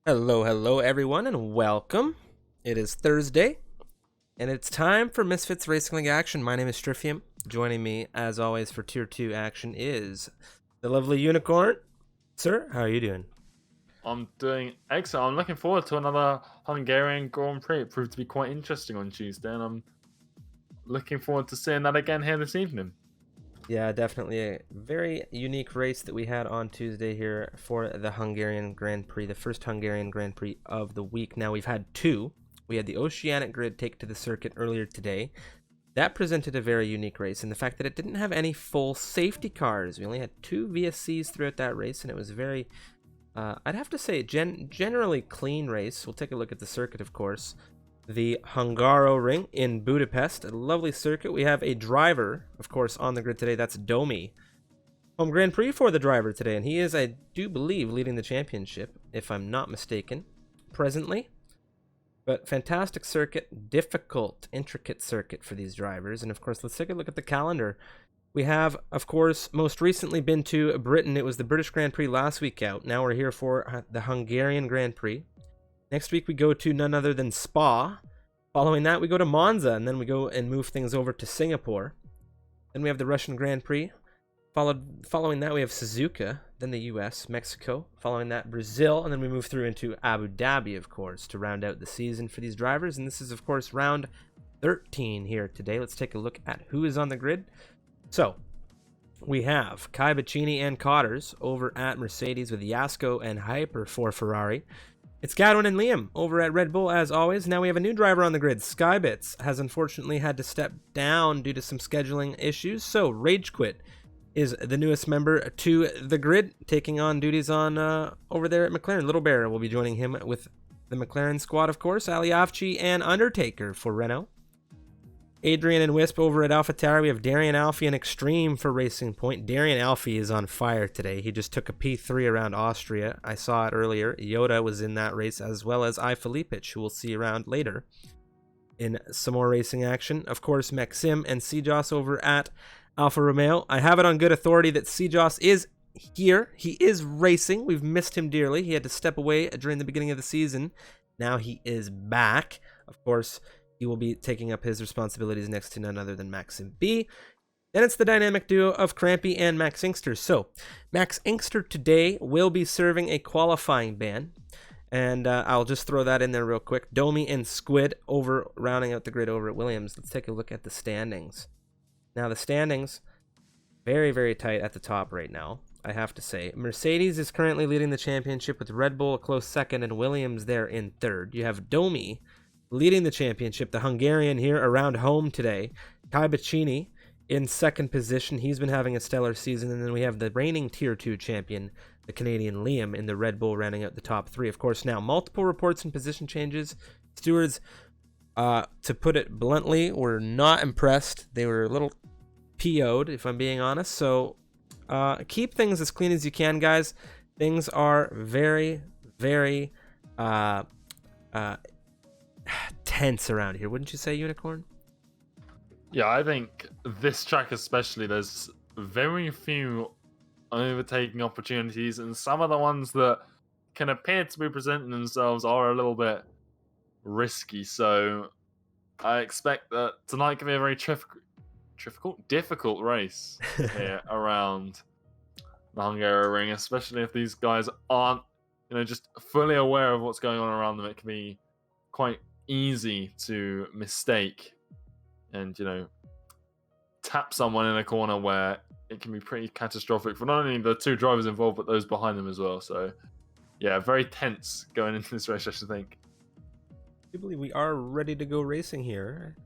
Hello everyone, and welcome. It is Thursday, and it's time for Misfits Racing League action. My name is Strifium. Joining me, as always, for Tier 2 action is the lovely Unicorn. Sir, how are you doing? I'm doing excellent. I'm looking forward to another Hungarian Grand Prix. It proved to be quite interesting on Tuesday, and I'm looking forward to seeing that again here this evening. Yeah, definitely a very unique race that we had on Tuesday here for the Hungarian Grand Prix, the first Hungarian Grand Prix of the week. Now, we've had two. We had the Oceanic Grid take to the circuit earlier today. That presented a very unique race, and the fact that it didn't have any full safety cars. We only had two VSCs throughout that race, and it was very, I'd have to say, generally clean race. We'll take a look at the circuit, of course. The Hungaroring in Budapest, a lovely circuit. We have a driver, of course, on the grid today. That's Domi. Home Grand Prix for the driver today, and he is, I do believe, leading the championship, if I'm not mistaken, presently. But fantastic circuit, difficult, intricate circuit for these drivers. And of course, let's take a look at the calendar. We have, of course, most recently been to Britain. It was the British Grand Prix last week out. Now we're here for the Hungarian Grand Prix. Next week we go to none other than Spa. Following that, we go to Monza, and then we go and move things over to Singapore. Then we have the Russian Grand Prix. Following that, we have Suzuka, then the US, Mexico. Following that, Brazil, and then we move through into Abu Dhabi, of course, to round out the season for these drivers. And this is, of course, round 13 here today. Let's take a look at who is on the grid. So, we have Kai Baccini and Cotters over at Mercedes with Yasko and Hyper for Ferrari. It's Gadwin and Liam over at Red Bull, as always. Now we have a new driver on the grid. Skybits has unfortunately had to step down due to some scheduling issues, so Rage Quit is the newest member to the grid, taking on duties on over there at McLaren. Little Bear will be joining him with the McLaren squad, of course. Aliafchi and Undertaker for Renault. Adrian and Wisp over at AlphaTauri. We have Darian Alfie and Extreme for Racing Point. Darian Alfie is on fire today. He just took a P3 around Austria. I saw it earlier. Yoda was in that race, as well as I Felipic, who we'll see around later in some more racing action. Of course, Maxim and Cjos over at Alfa Romeo. I have it on good authority that Cjos is here. He is racing. We've missed him dearly. He had to step away during the beginning of the season. Now he is back. Of course, he will be taking up his responsibilities next to none other than Maxim B. Then it's the dynamic duo of Crampy and Max Inkster. So, Max Inkster today will be serving a qualifying ban. And I'll just throw that in there real quick. Domi and Squid over rounding out the grid over at Williams. Let's take a look at the standings. Now, the standings, very, very tight at the top right now, I have to say. Mercedes is currently leading the championship with Red Bull a close second and Williams there in third. You have Domi leading the championship, the Hungarian here around home today. Kai Baccini in second position. He's been having a stellar season. And then we have the reigning Tier 2 champion, the Canadian Liam, in the Red Bull rounding out the top three. Of course, now multiple reports and position changes. Stewards, to put it bluntly, were not impressed. They were a little PO'd, if I'm being honest. So keep things as clean as you can, guys. Things are very, very tense around here, wouldn't you say, Unicorn? Yeah, I think this track especially, there's very few overtaking opportunities, and some of the ones that can appear to be presenting themselves are a little bit risky. So I expect that tonight can be a very difficult race here around the Hungaroring, especially if these guys aren't, just fully aware of what's going on around them. It can be quite easy to mistake and tap someone in a corner where it can be pretty catastrophic for not only the two drivers involved but those behind them as well. So yeah, very tense going into this race, I should think. I believe we are ready to go racing here.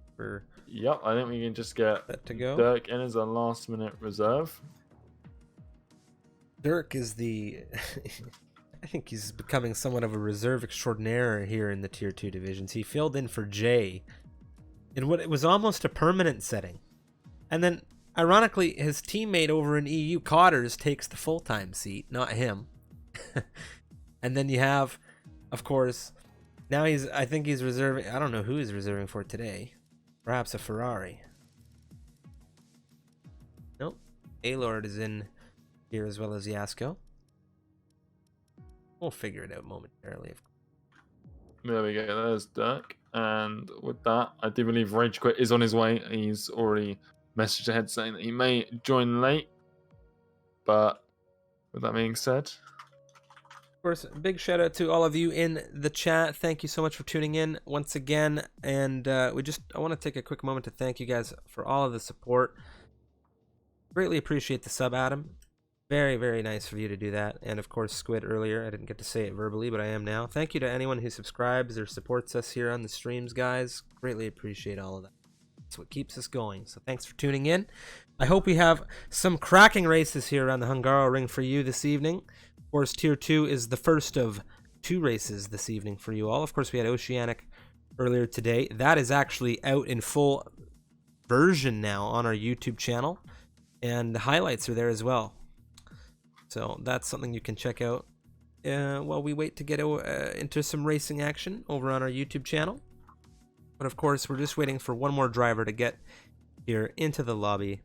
Yep, I think we can just get that to go. Dirk in as a last minute reserve. Dirk is the I think he's becoming somewhat of a reserve extraordinaire here in the Tier 2 divisions. He filled in for Jay in what it was almost a permanent setting. And then, ironically, his teammate over in EU, Cotters, takes the full-time seat, not him. And then you have, of course, now I think he's reserving, I don't know who he's reserving for today. Perhaps a Ferrari. Nope. A-Lord is in here as well as Yasko. We'll figure it out momentarily, of course. There we go. There's Dirk. And with that, I do believe Rage Quit is on his way. He's already messaged ahead saying that he may join late. But with that being said, Of course, big shout out to all of you in the chat. Thank you so much for tuning in once again. And I want to take a quick moment to thank you guys for all of the support. Greatly appreciate the sub, Adam. Very, very nice for you to do that. And of course, Squid earlier. I didn't get to say it verbally, but I am now. Thank you to anyone who subscribes or supports us here on the streams, guys. Greatly appreciate all of that. That's what keeps us going. So thanks for tuning in. I hope we have some cracking races here around the Hungaroring for you this evening. Of course, Tier 2 is the first of 2 races this evening for you all. Of course, we had Oceanic earlier today. That is actually out in full version now on our YouTube channel. And the highlights are there as well. So that's something you can check out while we wait to get into some racing action over on our YouTube channel. But of course, we're just waiting for one more driver to get here into the lobby.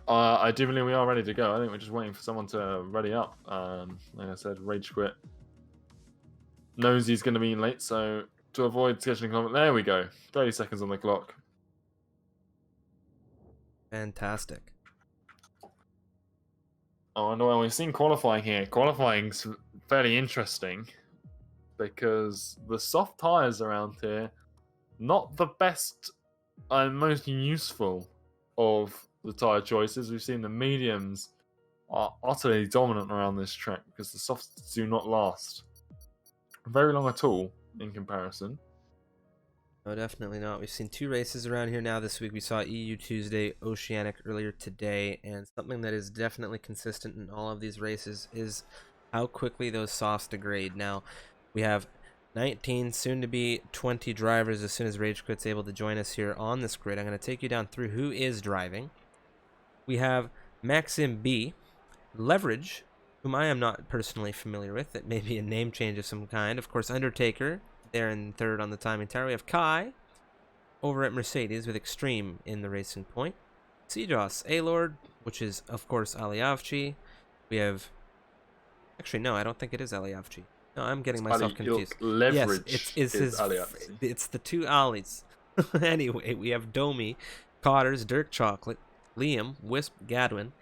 I do believe we are ready to go. I think we're just waiting for someone to ready up. Like I said, Rage Quit knows he's going to be late, so to avoid scheduling comment, there we go. 30 seconds on the clock. Fantastic. Oh, and well, we've seen qualifying here. Qualifying's fairly interesting because the soft tyres around here, not the best and most useful of the tyre choices. We've seen the mediums are utterly dominant around this track because the softs do not last very long at all in comparison. No, definitely not. We've seen 2 races around here now this week. We saw EU Tuesday, Oceanic earlier today, and something that is definitely consistent in all of these races is how quickly those softs degrade. Now, we have 19, soon to be 20 drivers as soon as Rage Quit's able to join us here on this grid. I'm going to take you down through who is driving. We have Maxim B, Leverage, whom I am not personally familiar with. It may be a name change of some kind. Of course, Undertaker, there in third on the timing tower. We have Kai over at Mercedes with Extreme in the racing point. Sejoss, A-Lord, which is, of course, Aliavci. We have... Actually, no, I don't think it is Aliavci. No, I'm getting myself confused. Leverage yes, it's the 2 Alis. Anyway, we have Domi, Cotters, Dirk Chocolate, Liam, Wisp, Gadwin,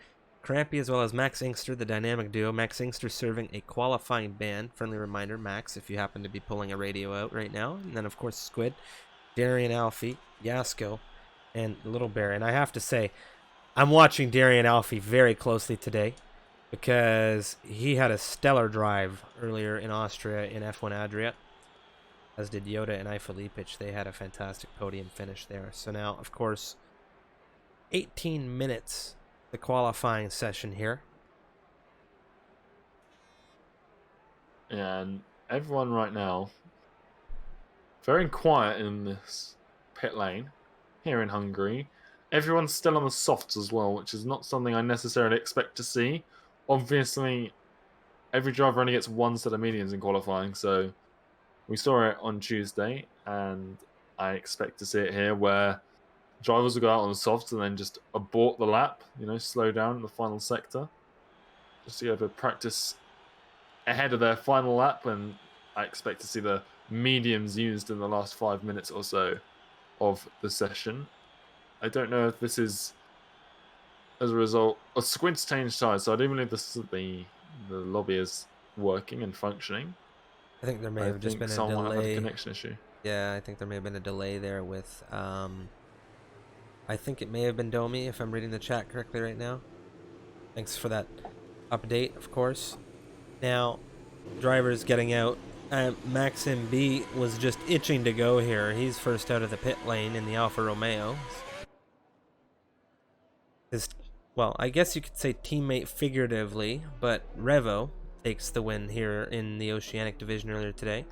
Crampy, as well as Max Inkster, the dynamic duo. Max Inkster serving a qualifying ban. Friendly reminder, Max, if you happen to be pulling a radio out right now. And then, of course, Squid, Darian Alfie, Yasko, and Little Bear. And I have to say, I'm watching Darian Alfie very closely today because he had a stellar drive earlier in Austria in F1 Adria, as did Yoda and Ifalipic. They had a fantastic podium finish there. So now, of course, 18 minutes the qualifying session here. And everyone right now very quiet in this pit lane here in Hungary. Everyone's still on the softs as well, which is not something I necessarily expect to see. Obviously, every driver only gets 1 set of mediums in qualifying, so we saw it on Tuesday, and I expect to see it here where drivers will go out on the softs and then just abort the lap, slow down in the final sector. Just to have a practice ahead of their final lap, and I expect to see the mediums used in the last 5 minutes or so of the session. I don't know if this is as a result of Squid's changed size, so I do believe this is the lobby is working and functioning. I think there may have just been a someone delay. had a connection issue. Yeah, I think there may have been a delay there with I think it may have been Domi, if I'm reading the chat correctly right now. Thanks for that update, of course. Now, drivers getting out. Maxim B was just itching to go here. He's first out of the pit lane in the Alfa Romeo. Well, I guess you could say teammate figuratively, but Revo takes the win here in the Oceanic division earlier today.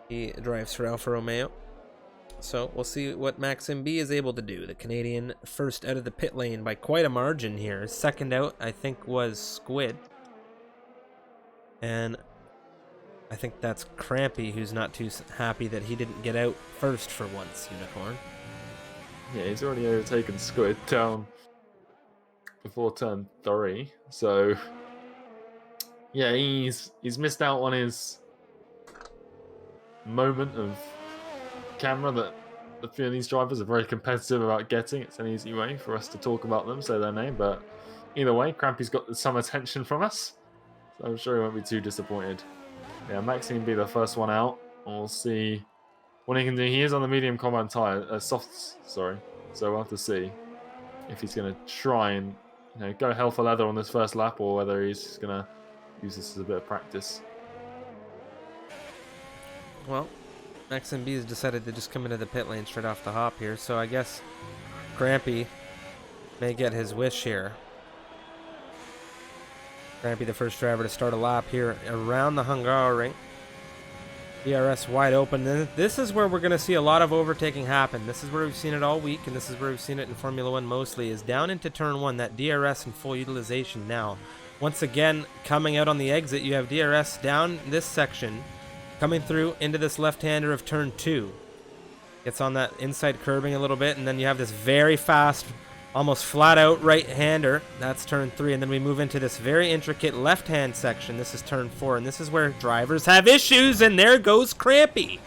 He drives for Alfa Romeo. So we'll see what Maxim B is able to do. The Canadian first out of the pit lane by quite a margin here. Second out, I think, was Squid. And I think that's Crampy, who's not too happy that he didn't get out first for once, Unicorn. Yeah, he's already overtaken Squid down before turn 3. So Yeah, he's missed out on his moment of camera that a few of these drivers are very competitive about getting. It's an easy way for us to talk about them, say their name, but either way, Crampy's got some attention from us, so I'm sure he won't be too disappointed. Yeah, Max can be the first one out. We'll see what he can do. He is on the medium compound tire, softs, sorry. So we'll have to see if he's going to try and go hell for leather on this first lap, or whether he's going to use this as a bit of practice. Well, Max MB has decided to just come into the pit lane straight off the hop here, so I guess Crampy may get his wish here. Crampy, the first driver to start a lap here around the Hungaroring. DRS wide open. Then this is where we're going to see a lot of overtaking happen. This is where we've seen it all week, and this is where we've seen it in Formula 1 mostly, is down into turn 1, that DRS in full utilization now. Once again, coming out on the exit, you have DRS down this section, coming through into this left-hander of turn 2. Gets on that inside curbing a little bit, and then you have this very fast, almost flat-out right-hander. That's turn 3, and then we move into this very intricate left-hand section. This is turn 4, and this is where drivers have issues, and there goes Crampy.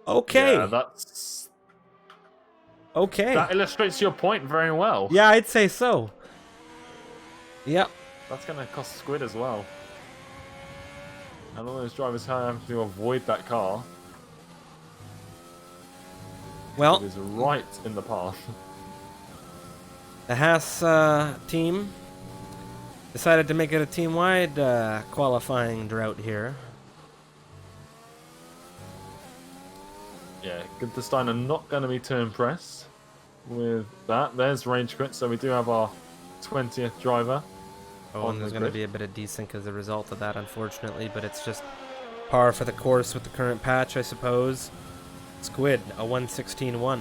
Okay. Yeah, that's... Okay. That illustrates your point very well. Yeah, I'd say so. Yep. That's going to cost Squid as well. And all those drivers have to avoid that car. Well, it is right in the path. The Haas team decided to make it a team-wide qualifying drought here. Yeah, Steiner not going to be too impressed with that. There's range quit, so we do have our 20th driver. Oh, and there's going to be a bit of desync as a result of that, unfortunately, but it's just par for the course with the current patch, I suppose. Squid, a 1:16.1.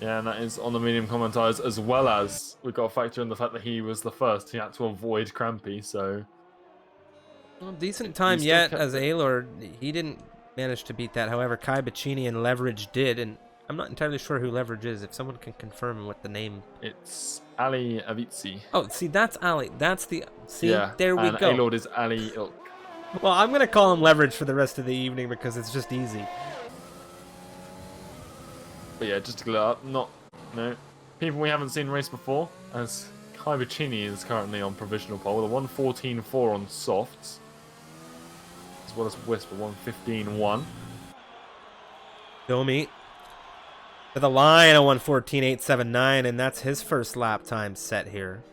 Yeah, and that is on the medium commentators, as well as we've got to factor in the fact that he was the first. He had to avoid Crampy, so... Well, decent time yet as A-Lord. He didn't manage to beat that. However, Kai Bacchini and Leverage did, and I'm not entirely sure who Leverage is. If someone can confirm what the name... It's Ali Avicii. Oh, see, that's Ali. That's the... See, yeah, there we and go. A-Lord is Ali Ilk. Well, I'm going to call him Leverage for the rest of the evening because it's just easy. But yeah, just to clear up, people we haven't seen race before, as Kai Bacchini is currently on provisional pole with a 1:14.4 on softs, as well as Whisper 1:15.1. Domi to the line, a 1:14.879, and that's his first lap time set here.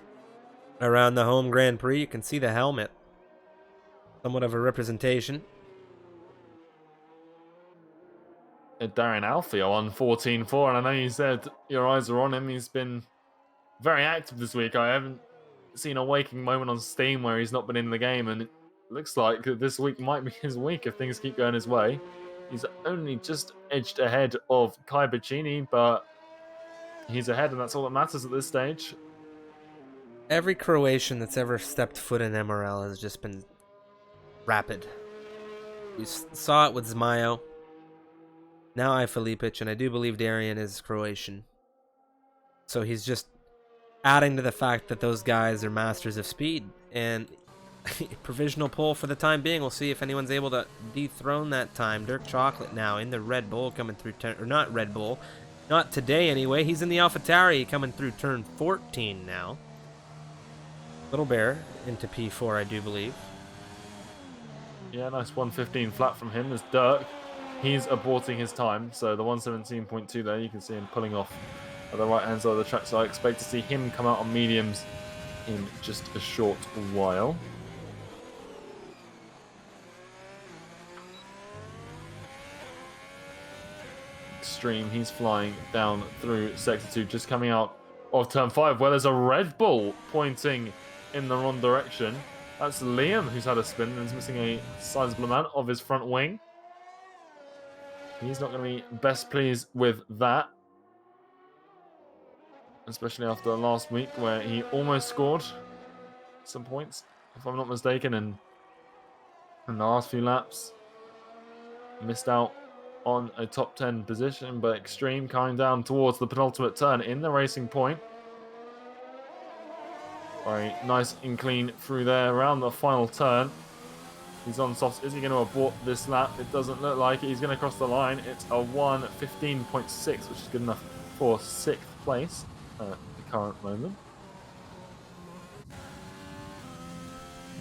Around the home Grand Prix, you can see the helmet. Somewhat of a representation. Darren Alfio on 14.4, and I know you said your eyes are on him. He's been very active this week. I haven't seen a waking moment on Steam where he's not been in the game, and it looks like this week might be his week if things keep going his way. He's only just edged ahead of Kai Bacchini, but he's ahead, and that's all that matters at this stage. Every Croatian that's ever stepped foot in MRL has just been rapid. We saw it with Zmayo. Now I Filipic, and I do believe Darian is Croatian. So he's just adding to the fact that those guys are masters of speed. And provisional pole for the time being. We'll see if anyone's able to dethrone that time. Dirk Chocolate now in the Red Bull coming through turn... Or not Red Bull. Not today anyway. He's in the AlphaTauri coming through turn 14 now. Little Bear into P4, I do believe. Yeah, nice 1:15 flat from him. There's Dirk. He's aborting his time, so the 1:17.2 there, you can see him pulling off at the right-hand side of the track, so I expect to see him come out on mediums in just a short while. Extreme, he's flying down through Sector 2, just coming out of Turn 5, where there's a Red Bull pointing in the wrong direction. That's Liam, who's had a spin and is missing a sizable amount of his front wing. He's not going to be best pleased with that. Especially after last week where he almost scored some points, if I'm not mistaken, and in the last few laps missed out on a top 10 position, but Extreme coming down towards the penultimate turn in the Racing Point. Very nice and clean through there around the final turn. He's on softs. Is he going to abort this lap? It doesn't look like it. He's going to cross the line. It's a 1:15.6, which is good enough for 6th place at the current moment.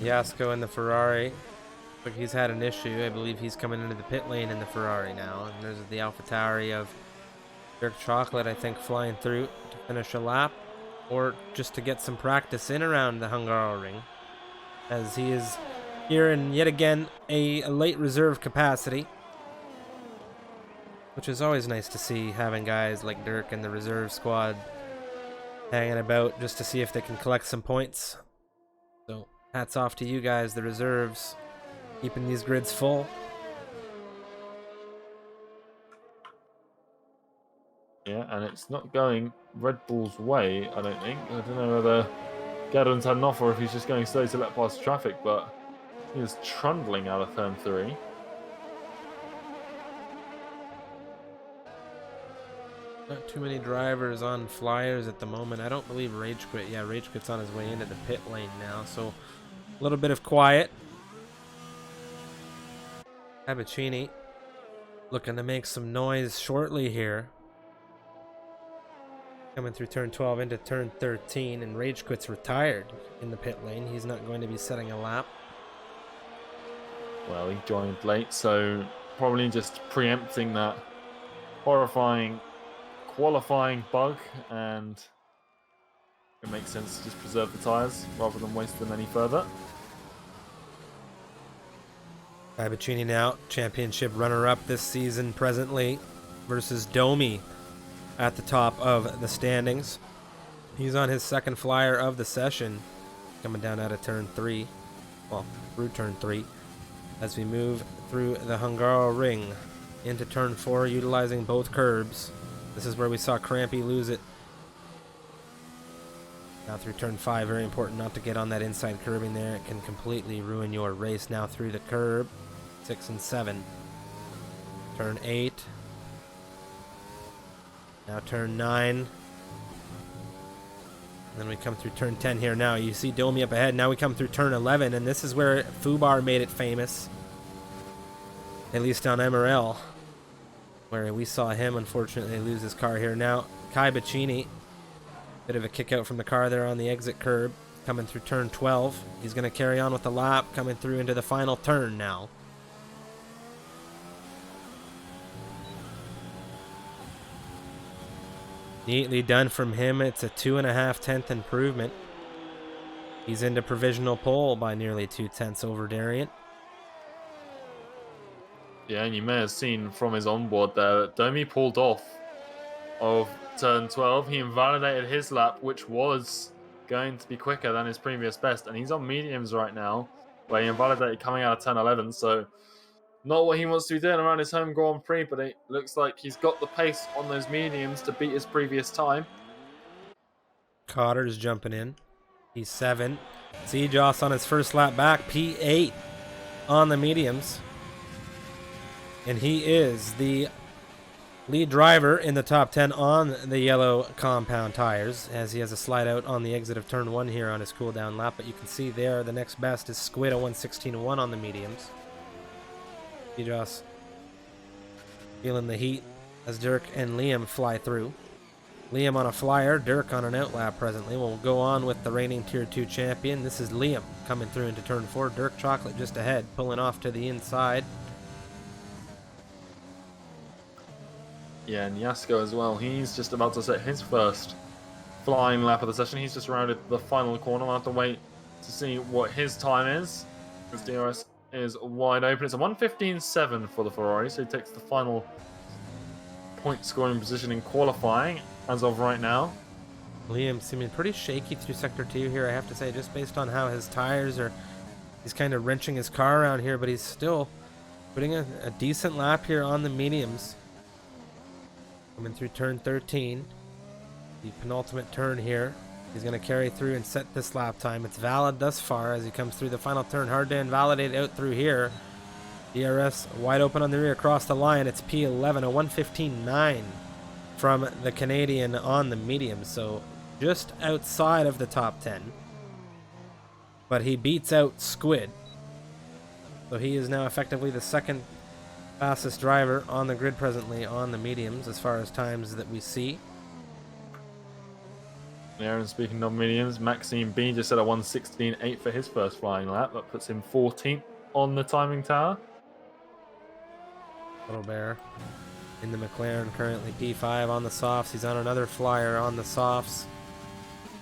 Yasko in the Ferrari. But he's had an issue. I believe he's coming into the pit lane in the Ferrari now. And there's the AlphaTauri of Dirk Chocolate, I think, flying through to finish a lap. Or just to get some practice in around the Hungaroring. As he is here in, yet again, a late reserve capacity. Which is always nice to see, having guys like Dirk and the reserve squad hanging about just to see if they can collect some points. So, hats off to you guys, the reserves, keeping these grids full. Yeah, and it's not going Red Bull's way, I don't think. I don't know whether Gadon's had an offer or if he's just going slow to let past traffic, but he is trundling out of turn 3. Not too many drivers on flyers at the moment. I don't believe Rage Quit. Yeah, Rage Quit's on his way into the pit lane now, so a little bit of quiet. Abicini looking to make some noise shortly here. Coming through turn 12 into turn 13, and Rage Quit's retired in the pit lane. He's not going to be setting a lap. Well, he joined late, so probably just preempting that horrifying qualifying bug, and it makes sense to just preserve the tyres rather than waste them any further. Abicini now, championship runner-up this season presently, versus Domi at the top of the standings. He's on his second flyer of the session, coming down out of turn 3, well, through turn 3, as we move through the Hungaroring into turn 4, utilizing both curbs. This is where we saw Crampy lose it. Now through turn 5, very important not to get on that inside curbing there. It can completely ruin your race. Now through the curb, 6 and 7. Turn 8. Now turn 9. And then we come through turn 10 here now. You see Domi up ahead. Now we come through turn 11, and this is where Fubar made it famous. At least on MRL, where we saw him unfortunately lose his car here. Now Kai Bacchini, bit of a kick out from the car there on the exit curb, coming through turn 12. He's going to carry on with the lap, coming through into the final turn now. Neatly done from him. It's a 2.5 improvement. He's into provisional pole by nearly 2/10 over Darian. Yeah, and you may have seen from his onboard there that Domi pulled off of turn 12. He invalidated his lap, which was going to be quicker than his previous best, and he's on mediums right now, where he invalidated coming out of turn 11, so not what he wants to be doing around his home Grand Prix, but it looks like he's got the pace on those mediums to beat his previous time. Cotter's jumping in. He's 7. Sejoss on his first lap back, P8 on the mediums. And he is the lead driver in the top 10 on the yellow compound tires, as he has a slide out on the exit of turn 1 here on his cooldown lap. But you can see there the next best is Squid, a 1:16.1 on the mediums. Sejoss feeling the heat as Dirk and Liam fly through. Liam on a flyer, Dirk on an outlap presently. We'll go on with the reigning Tier 2 champion. This is Liam coming through into turn 4. Dirk Chocolate just ahead, pulling off to the inside. Yeah, and Yasko as well. He's just about to set his first flying lap of the session. He's just rounded the final corner. We'll have to wait to see what his time is, because DRS is wide open. It's a 1:15.7 for the Ferrari, so he takes the final point scoring position in qualifying as of right now. Liam seeming pretty shaky through sector 2 here, I have to say, just based on how his tires are. He's kind of wrenching his car around here, but he's still putting a decent lap here on the mediums. Coming through turn 13, the penultimate turn here. He's going to carry through and set this lap time. It's valid thus far as he comes through the final turn. Hard to invalidate out through here. DRS wide open on the rear across the line. It's P11, a 1:15.9 from the Canadian on the medium. So just outside of the top 10. but he beats out Squid. So he is now effectively the second fastest driver on the grid presently on the mediums as far as times that we see. Aaron, speaking of mediums, Maxime B just set a 1:16.8 for his first flying lap. That puts him 14th on the timing tower. Little Bear in the McLaren, currently P5 on the softs. He's on another flyer on the softs.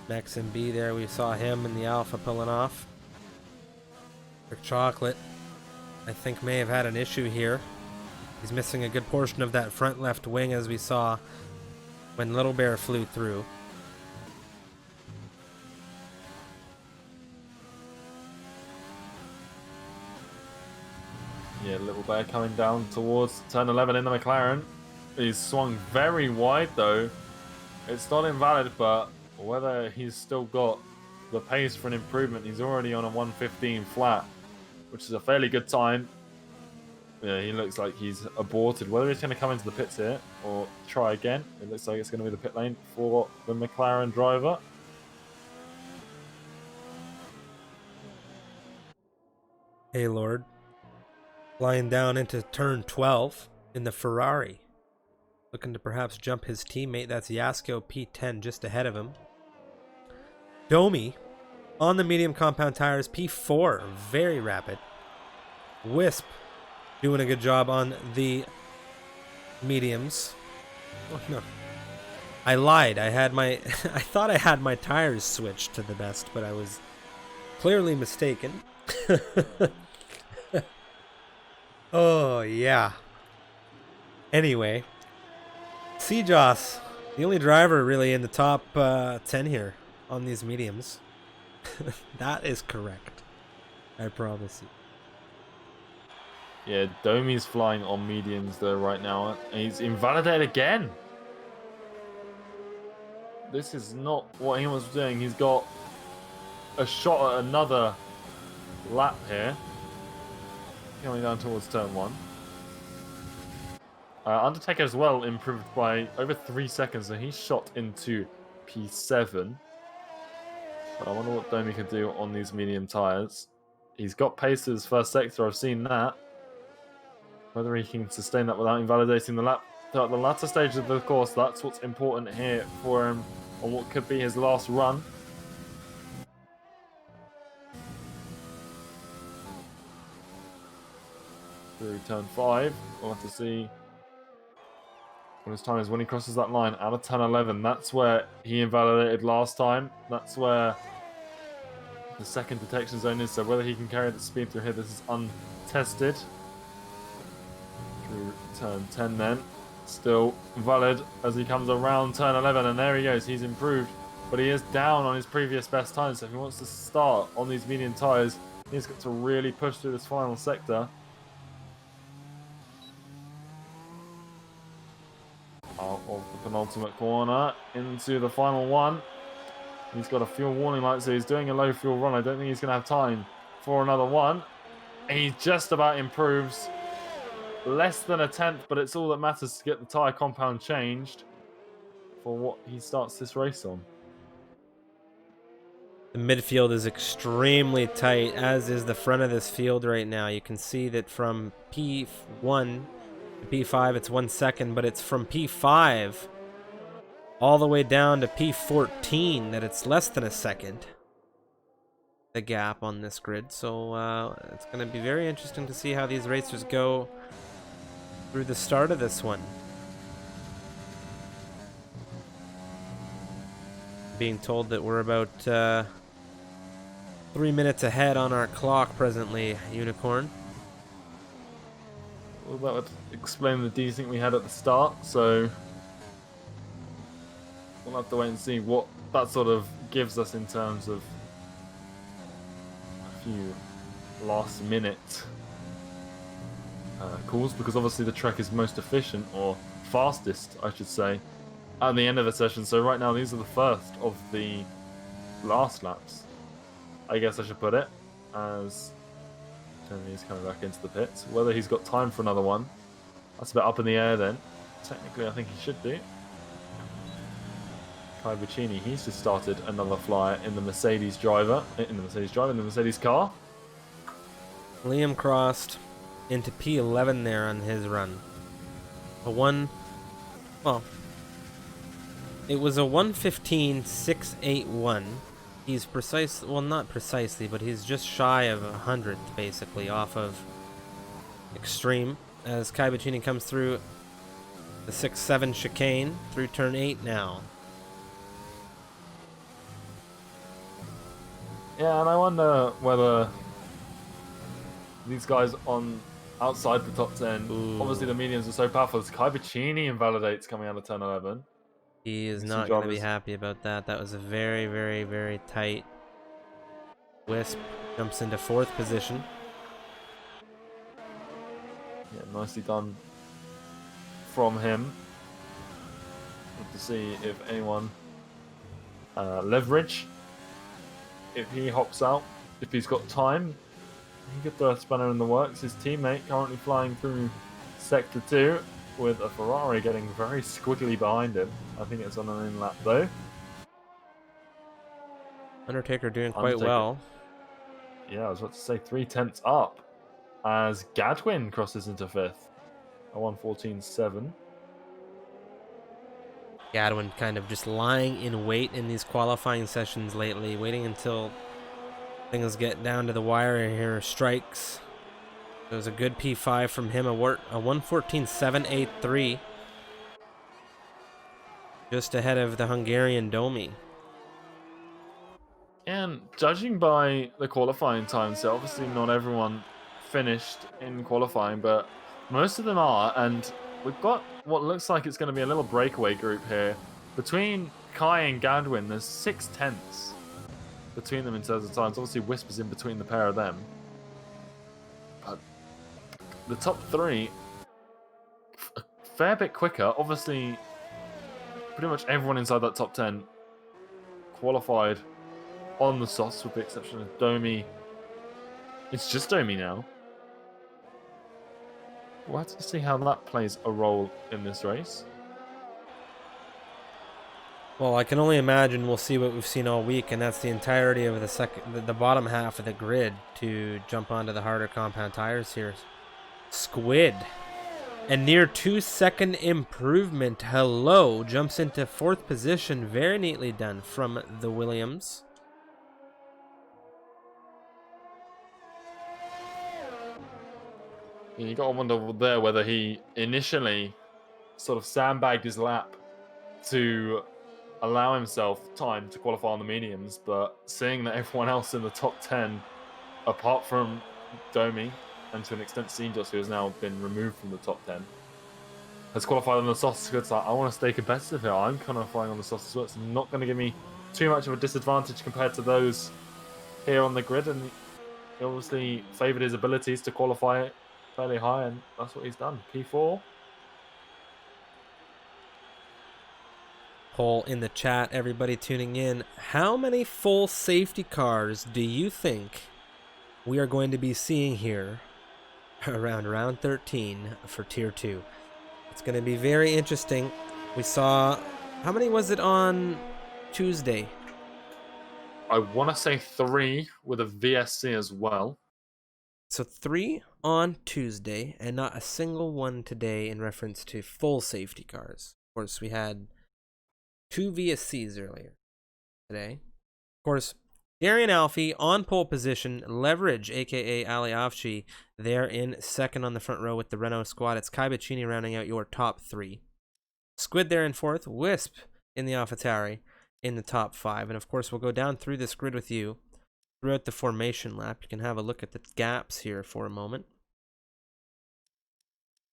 Maxim B there, we saw him in the Alpha pulling off. Dark Chocolate, I think, may have had an issue here. He's missing a good portion of that front left wing, as we saw when Little Bear flew through. Yeah, Little Bear coming down towards turn 11 in the McLaren. He's swung very wide though. It's not invalid, but whether he's still got the pace for an improvement, he's already on a 1:15 flat, which is a fairly good time. Yeah, he looks like he's aborted. Whether he's going to come into the pits here or try again, it looks like it's going to be the pit lane for the McLaren driver. Hey Lord, flying down into turn 12 in the Ferrari, looking to perhaps jump his teammate. That's Yasko P10 just ahead of him. Domi on the medium compound tires, P4, very rapid. Wisp doing a good job on the mediums. Oh no, I lied. I had my I thought I had my tires switched to the best, but I was clearly mistaken. Oh yeah. Anyway, Joss, the only driver really in the top 10 here on these mediums. That is correct, I promise you. Yeah, Domi's flying on mediums though right now. He's invalidated again. This is not what he was doing. He's got a shot at another lap here. Coming down towards turn 1. Undertaker as well improved by over 3 seconds, so he's shot into P7. But I wonder what Domi can do on these medium tyres. He's got pace to his first sector, I've seen that. Whether he can sustain that without invalidating the lap throughout the latter stages of the course, that's what's important here for him on what could be his last run. Through turn 5, we'll have to see what his time is when he crosses that line out of turn 11. That's where he invalidated last time. That's where the second detection zone is. So whether he can carry the speed through here, this is untested. Through turn 10 then. Still valid as he comes around turn 11. And there he goes. He's improved. But he is down on his previous best time. So if he wants to start on these medium tyres, he's got to really push through this final sector. Out of the penultimate corner into the final one. He's got a fuel warning light, so he's doing a low fuel run. I don't think he's going to have time for another one. And he just about improves. Less than a tenth, but it's all that matters to get the tyre compound changed for what he starts this race on. The midfield is extremely tight, as is the front of this field right now. You can see that from P1 to P5 it's 1 second, but it's from P5 all the way down to P14 that it's less than a second, the gap on this grid. So it's going to be very interesting to see how these racers go through the start of this one. Being told that we're about 3 minutes ahead on our clock presently, Unicorn. Well, that would explain the desync we had at the start, so we'll have to wait and see what that sort of gives us in terms of a few last minute calls, because obviously the track is most efficient, or fastest I should say, at the end of the session. So right now these are the first of the last laps, I guess I should put it, as he's coming back into the pits. Whether he's got time for another one, that's a bit up in the air then. Technically I think he should do. Kai Vicini, he's just started another flyer in the Mercedes car. Liam crossed into P11 there on his run. It was a 1:15.681. He's not precisely, but he's just shy of 100th, basically, off of Extreme, as Kai Vicini comes through the 6-7 chicane through turn 8 now. Yeah, and I wonder whether these guys on outside the top 10, obviously the mediums are so powerful. As Kai Vicini invalidates coming out of turn 11. He is not going to be happy about that. That was a very, very, very tight. Wisp jumps into 4th position. Yeah, nicely done from him. Good to see if anyone leverage. If he hops out, if he's got time, he could throw a spanner in the works. His teammate currently flying through Sector 2 with a Ferrari getting very squiggly behind him. I think it's on an in-lap though. Undertaker doing quite well. Yeah, I was about to say 3/10 up as Gadwin crosses into 5th. A 1:14.7. Gadwin kind of just lying in wait in these qualifying sessions lately, waiting until things get down to the wire here. Strikes. It was a good P5 from him, a 1:14.783. Just ahead of the Hungarian Domi. And judging by the qualifying time, so obviously not everyone finished in qualifying, but most of them are, and we've got what looks like it's going to be a little breakaway group here. Between Kai and Gadwin, there's 6/10 between them in terms of times. Obviously, Wisp is in between the pair of them. But the top 3, a fair bit quicker. Obviously, pretty much everyone inside that top 10 qualified on the SOS, with the exception of Domi. It's just Domi now. We'll have to see how that plays a role in this race. Well, I can only imagine we'll see what we've seen all week, and that's the entirety of the bottom half of the grid to jump onto the harder compound tires here. Squid. A near 2-second improvement. Hello. Jumps into 4th position. Very neatly done from the Williams. You got to wonder there whether he initially sort of sandbagged his lap to allow himself time to qualify on the mediums, but seeing that everyone else in the top 10, apart from Domi and to an extent Sinjos, who has now been removed from the top 10, has qualified on the SOS. It's like, I want to stay competitive here. I'm kind of flying on the SOS as well. It's not going to give me too much of a disadvantage compared to those here on the grid, and he obviously favoured his abilities to qualify fairly high, and that's what he's done. P4. Poll in the chat, everybody tuning in. How many full safety cars do you think we are going to be seeing here around round 13 for Tier 2? It's going to be very interesting. We saw, how many was it on Tuesday? I want to say 3 with a VSC as well. So 3 on Tuesday, and not a single one today in reference to full safety cars. Of course, we had 2 VSCs earlier today. Of course, Darian Alfie on pole position, Leverage, aka Ali Afshi, there in 2nd on the front row with the Renault squad. It's Kai Vicini rounding out your top 3. Squid there in 4th, Wisp in the AlphaTauri in the top 5. And of course, we'll go down through this grid with you throughout the formation lap. You can have a look at the gaps here for a moment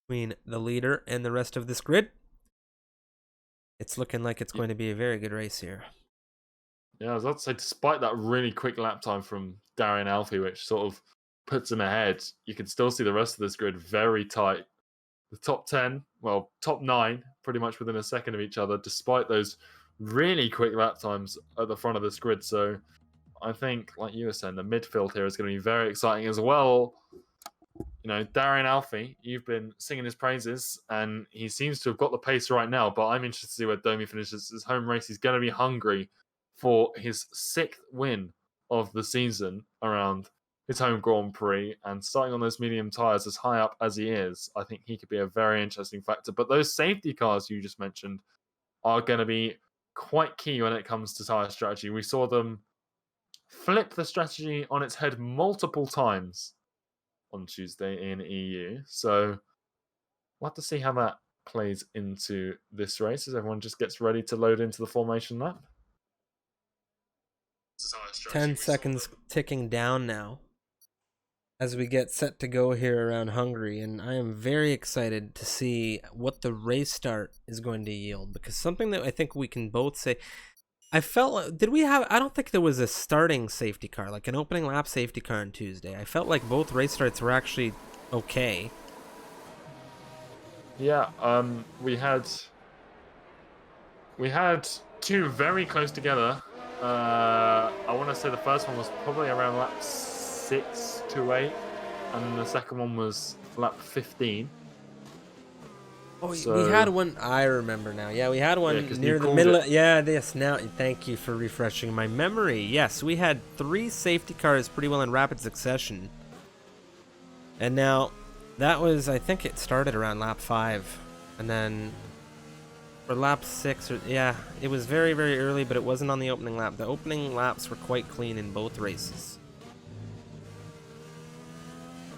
between the leader and the rest of this grid. It's looking like it's going to be a very good race here. Yeah, I was about to say, despite that really quick lap time from Darian Alfie, which sort of puts him ahead, you can still see the rest of this grid very tight. The top 10, well, top 9, pretty much within a second of each other, despite those really quick lap times at the front of this grid. So I think, like you were saying, the midfield here is going to be very exciting as well. Darren Alfie, you've been singing his praises, and he seems to have got the pace right now. But I'm interested to see where Domi finishes his home race. He's going to be hungry for his 6th win of the season around his home Grand Prix, and starting on those medium tyres as high up as he is, I think he could be a very interesting factor. But those safety cars you just mentioned are going to be quite key when it comes to tyre strategy. We saw them flip the strategy on its head multiple times on Tuesday in EU. So we'll have to see how that plays into this race as everyone just gets ready to load into the formation lap. 10 seconds ticking down now as we get set to go here around Hungary, and I am very excited to see what the race start is going to yield, because something that I think we can both say, I don't think there was a starting safety car, like an opening lap safety car on Tuesday. I felt like both race starts were actually okay. Yeah, we had 2 very close together. I want to say the first one was probably around lap 6 to 8, and the second one was lap 15. Oh, so, we had one. I remember now. Yeah, we had one near the middle. Yes. Now, thank you for refreshing my memory. Yes, we had 3 safety cars pretty well in rapid succession, and now that was, I think it started around lap 5, and then for lap 6, it was very, very early, but it wasn't on the opening lap. The opening laps were quite clean in both races.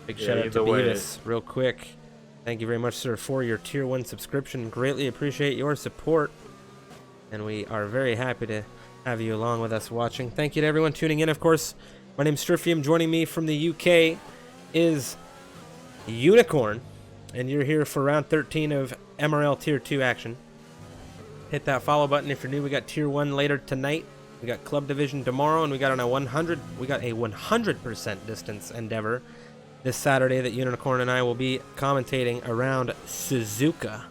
Big shout out to Beavis, real quick. Thank you very much, sir, for your Tier 1 subscription. Greatly appreciate your support, and we are very happy to have you along with us watching. Thank you to everyone tuning in, of course. My name's Strifium. Joining me from the UK is Unicorn, and you're here for round 13 of MRL Tier 2 action. Hit that follow button if you're new. We got Tier 1 later tonight. We got Club Division tomorrow, and we got a 100% distance endeavor this Saturday that Unicorn and I will be commentating around Suzuka.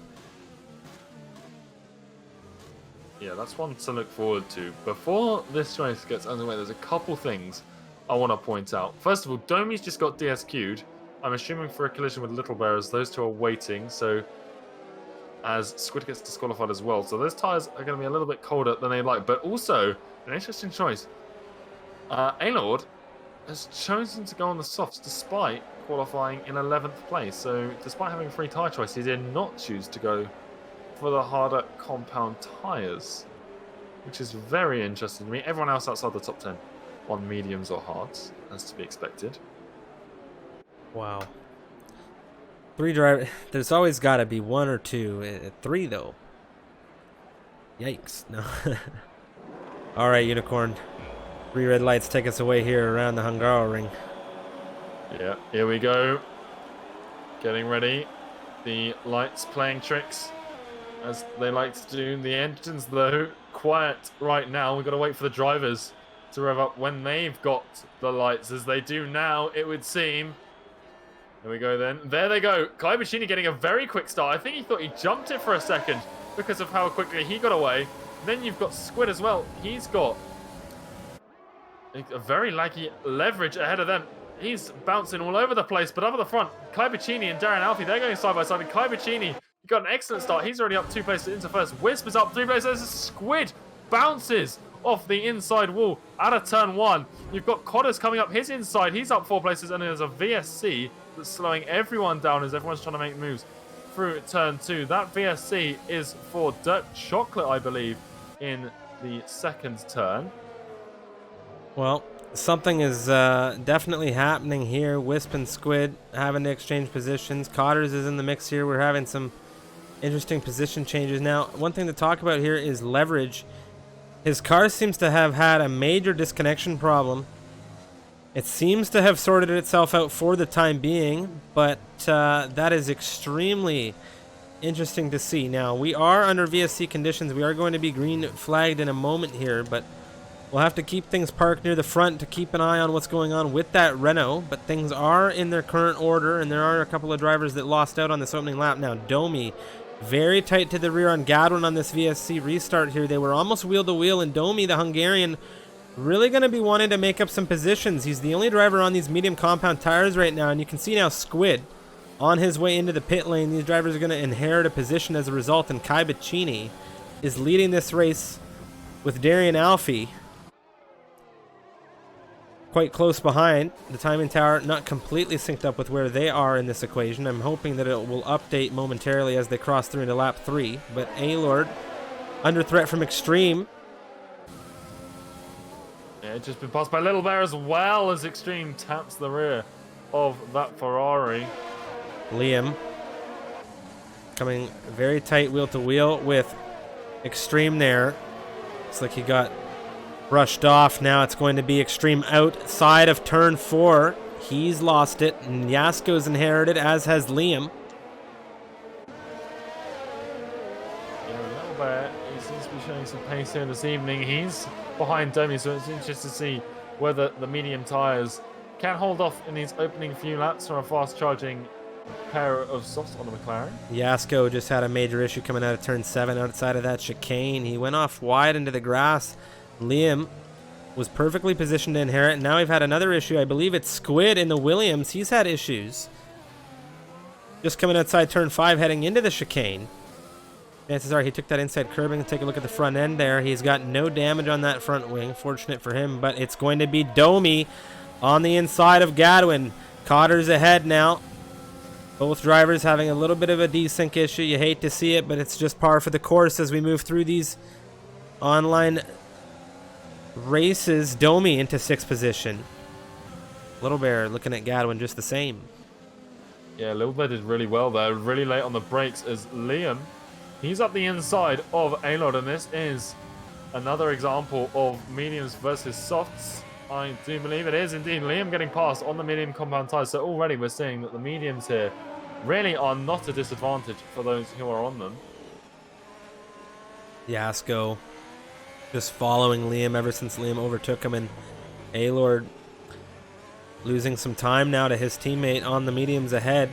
Yeah, that's one to look forward to. Before this race gets underway, there's a couple things I want to point out. First of all, Domi's just got DSQ'd. I'm assuming for a collision with Little Bear, as those two are waiting, so as Squid gets disqualified as well. So those tyres are going to be a little bit colder than they'd like, but also an interesting choice. A-Lord has chosen to go on the softs despite qualifying in 11th place. So despite having free tyre choice, he did not choose to go for the harder compound tyres, which is very interesting to me. Everyone else outside the top 10 on mediums or hards, as to be expected. Wow. 3 drivers. There's always got to be 1 or 2. 3 though. Yikes. No. All right, Unicorn. 3 red lights take us away here around the Hungaroring. Yeah, here we go. Getting ready. The lights playing tricks, as they like to do. The engines, though, quiet right now. We've got to wait for the drivers to rev up when they've got the lights, as they do now, it would seem. There we go then. There they go. Kai Bacchini getting a very quick start. I think he thought he jumped it for a second because of how quickly he got away. Then you've got Squid as well. He's got a very laggy leverage ahead of them. He's bouncing all over the place, but over the front, Kai Bacchini and Darren Alfie, they're going side by side. And Kai Bacchini, he got an excellent start. He's already up 2 places into first. Wisp is up 3 places. Squid bounces off the inside wall out of turn 1. You've got Codders coming up his inside. He's up 4 places, and there's a VSC that's slowing everyone down as everyone's trying to make moves through turn 2. That VSC is for Dirt Chocolate, I believe, in the second turn. Well, something is definitely happening here. Wisp and Squid having to exchange positions. Codders is in the mix here. We're having some interesting position changes. Now, one thing to talk about here is leverage. His car seems to have had a major disconnection problem. It seems to have sorted itself out for the time being, but that is extremely interesting to see. Now, we are under VSC conditions. We are going to be green flagged in a moment here, but we'll have to keep things parked near the front to keep an eye on what's going on with that Renault. But things are in their current order, and there are a couple of drivers that lost out on this opening lap. Now, Domi very tight to the rear on Gadwin on this VSC restart here. They were almost wheel to wheel, and Domi, the Hungarian, really going to be wanting to make up some positions. He's the only driver on these medium compound tires right now, and you can see now Squid on his way into the pit lane. These drivers are going to inherit a position as a result, and Kai Bacchini is leading this race with Darian Alfie quite close behind. The timing tower not completely synced up with where they are in this equation. I'm hoping that it will update momentarily as they cross through into lap 3. But A-Lord under threat from Extreme. Yeah, it's just been passed by Little Bear as well as Extreme taps the rear of that Ferrari. Liam coming very tight wheel to wheel with Extreme there. Looks like he got brushed off. Now it's going to be Extreme outside of turn 4. He's lost it, and Yasko's inherited, as has Liam. Yeah, a little bit. He seems to be showing some pace here this evening. He's behind Domi, so it's interesting to see whether the medium tyres can hold off in these opening few laps from a fast-charging pair of softs on the McLaren. Yasko just had a major issue coming out of turn 7 outside of that chicane. He went off wide into the grass. Liam was perfectly positioned to inherit. Now we've had another issue. I believe it's Squid in the Williams. He's had issues. Just coming outside turn 5, heading into the chicane. Chances are he took that inside curbing. Take a look at the front end there. He's got no damage on that front wing. Fortunate for him, but it's going to be Domi on the inside of Gadwin. Cotter's ahead now. Both drivers having a little bit of a desync issue. You hate to see it, but it's just par for the course as we move through these online races. Domi into 6th position. Little Bear looking at Gadwin just the same. Yeah, Little Bear did really well there. Really late on the brakes as Liam. He's up the inside of A-Lord, and this is another example of mediums versus softs. I do believe it is indeed. Liam getting past on the medium compound tires. So already we're seeing that the mediums here really are not a disadvantage for those who are on them. Yasko just following Liam ever since Liam overtook him, and A-Lord losing some time now to his teammate on the mediums ahead.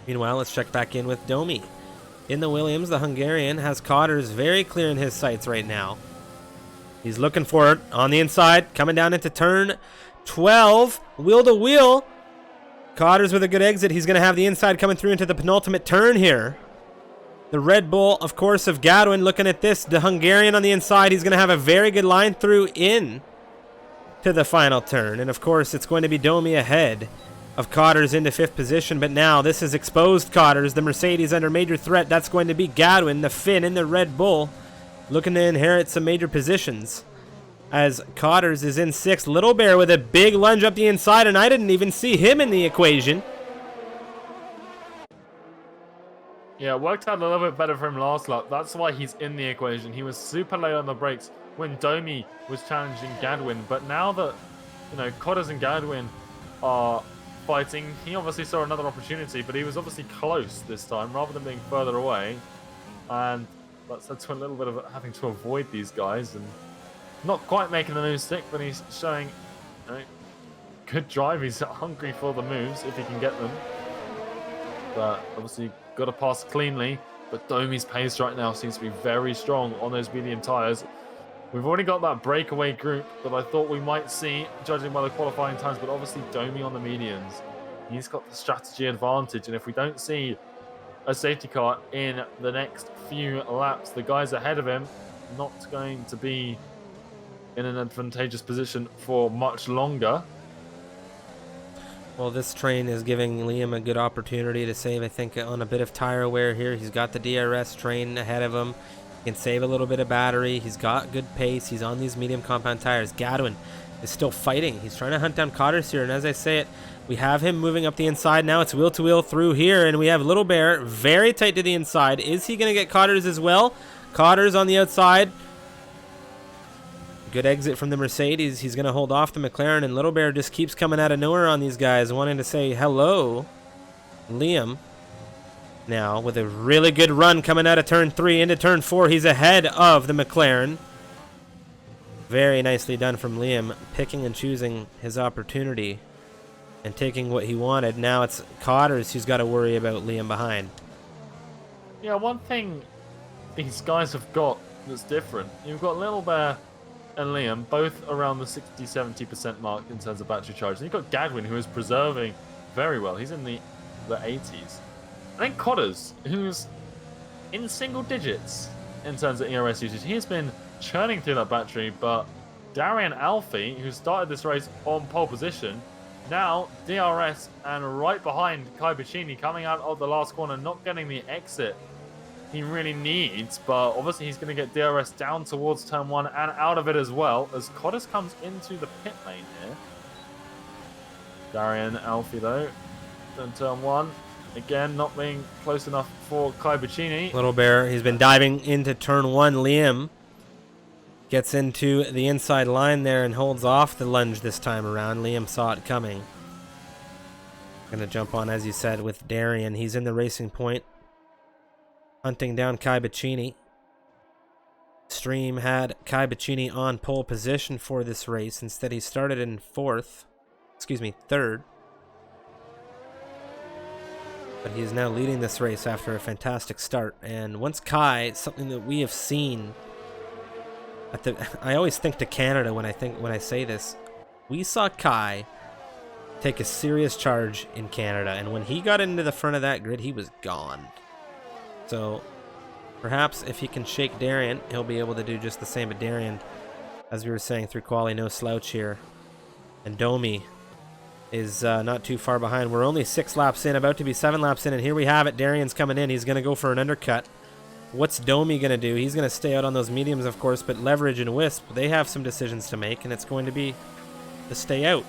Meanwhile, let's check back in with Domi. In the Williams, the Hungarian has Cotters very clear in his sights right now. He's looking for it on the inside, coming down into turn 12, wheel to wheel. Cotters with a good exit. He's going to have the inside coming through into the penultimate turn here. The Red Bull, of course, of Gadwin. Looking at this, the Hungarian on the inside. He's going to have a very good line through in to the final turn. And, of course, it's going to be Domi ahead of Cotters into 5th position. But now this is exposed Cotters. The Mercedes under major threat. That's going to be Gadwin, the Finn in the Red Bull, looking to inherit some major positions as Cotters is in 6th. Little Bear with a big lunge up the inside, and I didn't even see him in the equation. Yeah, it worked out a little bit better for him last lap. That's why he's in the equation. He was super late on the brakes when Domi was challenging Gadwin. But now that, you know, Cotters and Gadwin are fighting, he obviously saw another opportunity, but he was obviously close this time rather than being further away. And that's led to a little bit of having to avoid these guys and not quite making the moves stick, but he's showing, you know, good drive. He's hungry for the moves if he can get them. But obviously got to pass cleanly. But Domi's pace right now seems to be very strong on those medium tyres. We've already got that breakaway group that I thought we might see, judging by the qualifying times, but obviously Domi on the mediums. He's got the strategy advantage, and if we don't see a safety car in the next few laps, the guys ahead of him not going to be in an advantageous position for much longer. Well, this train is giving Liam a good opportunity to save, I think, on a bit of tire wear here. He's got the DRS train ahead of him. He can save a little bit of battery. He's got good pace. He's on these medium compound tires. Gadwin is still fighting. He's trying to hunt down Cotters here, and as I say it, we have him moving up the inside. Now it's wheel to wheel through here, and we have Little Bear very tight to the inside. Is he going to get Cotters as well? Cotters on the outside. Good exit from the Mercedes. He's going to hold off the McLaren, and Little Bear just keeps coming out of nowhere on these guys, wanting to say hello. Liam now with a really good run coming out of turn 3 into turn 4. He's ahead of the McLaren. Very nicely done from Liam, picking and choosing his opportunity and taking what he wanted. Now it's Cotters who's got to worry about Liam behind. Yeah, one thing these guys have got that's different. You've got Little Bear and Liam, both around the 60-70% mark in terms of battery charge. And you've got Gadwin, who is preserving very well. He's in the 80s. And then Codders, who's in single digits in terms of ERS usage. He has been churning through that battery, but Darian Alfie, who started this race on pole position, now DRS and right behind Kai Bacchini coming out of the last corner, not getting the exit he really needs, but obviously he's going to get DRS down towards turn 1 and out of it as well as Codders comes into the pit lane here. Darian Alfie though, in turn 1, again not being close enough for Kai Bacchini. Little Bear, he's been diving into turn 1. Liam gets into the inside line there and holds off the lunge this time around. Liam saw it coming. Gonna jump on, as you said, with Darian. He's in the racing point, hunting down Kai Bacchini. Stream had Kai Bacchini on pole position for this race. Instead, he started in third. But he is now leading this race after a fantastic start. And once Kai, something that we have seen I always think to Canada when I say this. We saw Kai take a serious charge in Canada, and when he got into the front of that grid, he was gone. So perhaps if he can shake Darian, he'll be able to do just the same. But Darian, as we were saying through quali, no slouch here. And Domi is not too far behind. We're only 6 laps in, about to be 7 laps in, and here we have it. Darian's coming in. He's going to go for an undercut. What's Domi going to do? He's going to stay out on those mediums, of course, but Leverage and Wisp, they have some decisions to make, and it's going to be to stay out.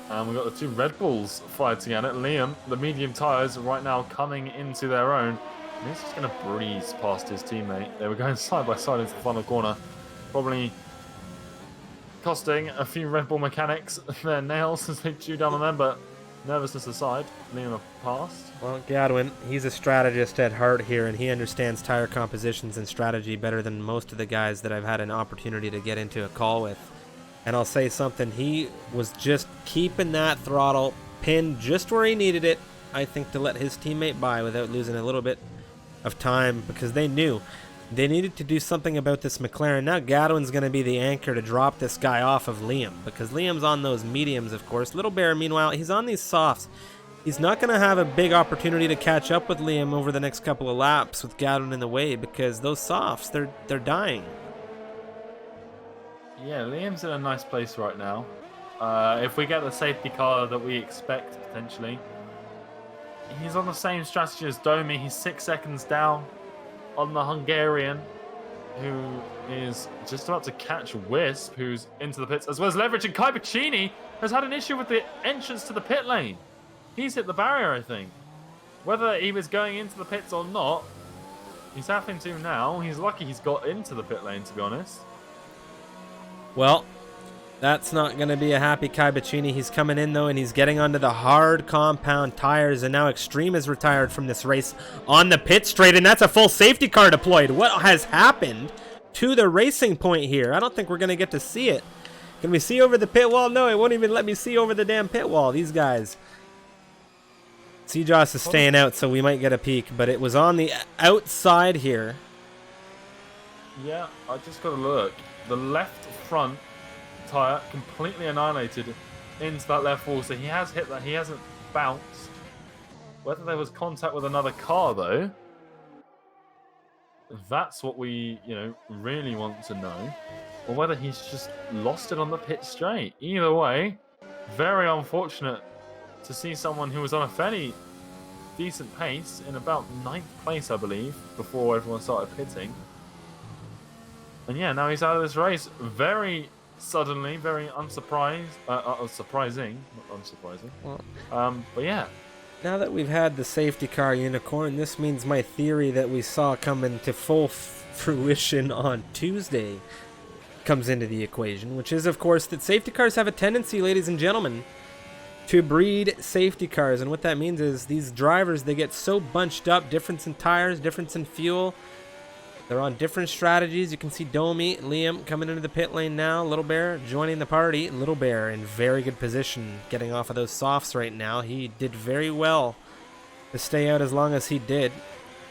And we've got the 2 Red Bulls fighting at it. Liam, the medium tyres right now coming into their own. And he's just going to breeze past his teammate. They were going side by side into the final corner. Probably costing a few Red Bull mechanics their nails as they chew down on them, but nervousness aside, Liam have passed. Well, Gadwin, he's a strategist at heart here, and he understands tire compositions and strategy better than most of the guys that I've had an opportunity to get into a call with. And I'll say something, he was just keeping that throttle pinned just where he needed it, I think, to let his teammate by without losing a little bit of time, because they knew they needed to do something about this McLaren. Now Gadwin's going to be the anchor to drop this guy off of Liam, because Liam's on those mediums, of course. Little Bear, meanwhile, he's on these softs. He's not going to have a big opportunity to catch up with Liam over the next couple of laps with Gadwin in the way, because those softs, they're dying. Yeah, Liam's in a nice place right now. If we get the safety car that we expect, potentially, he's on the same strategy as Domi. He's 6 seconds down on the Hungarian, who is just about to catch Wisp, who's into the pits, as well as Leverage. And Kai Bacchini has had an issue with the entrance to the pit lane. He's hit the barrier, I think. Whether he was going into the pits or not, he's having to now. He's lucky he's got into the pit lane, to be honest. Well, that's not going to be a happy Kai Bacchini. He's coming in, though, and he's getting onto the hard compound tires, and now Extreme is retired from this race on the pit straight, and that's a full safety car deployed. What has happened to the racing point here? I don't think we're going to get to see it. Can we see over the pit wall? No, it won't even let me see over the damn pit wall. These guys. CJOS is staying out, so we might get a peek, but it was on the outside here. Yeah, I just got to look. The left front tire completely annihilated into that left wall, so he has hit that. He hasn't bounced. Whether there was contact with another car, though, that's what we, really want to know. Or whether he's just lost it on the pit straight. Either way, very unfortunate to see someone who was on a fairly decent pace in about 9th place, I believe, before everyone started pitting. And yeah, now he's out of this race very suddenly, very surprising, not unsurprising. But yeah. Now that we've had the safety car unicorn, this means my theory that we saw come into full fruition on Tuesday comes into the equation, which is, of course, that safety cars have a tendency, ladies and gentlemen, to breed safety cars. And what that means is these drivers, they get so bunched up, difference in tires, difference in fuel. They're on different strategies. You can see Domi, Liam coming into the pit lane now. Little Bear joining the party. Little Bear in very good position, getting off of those softs right now. He did very well to stay out as long as he did.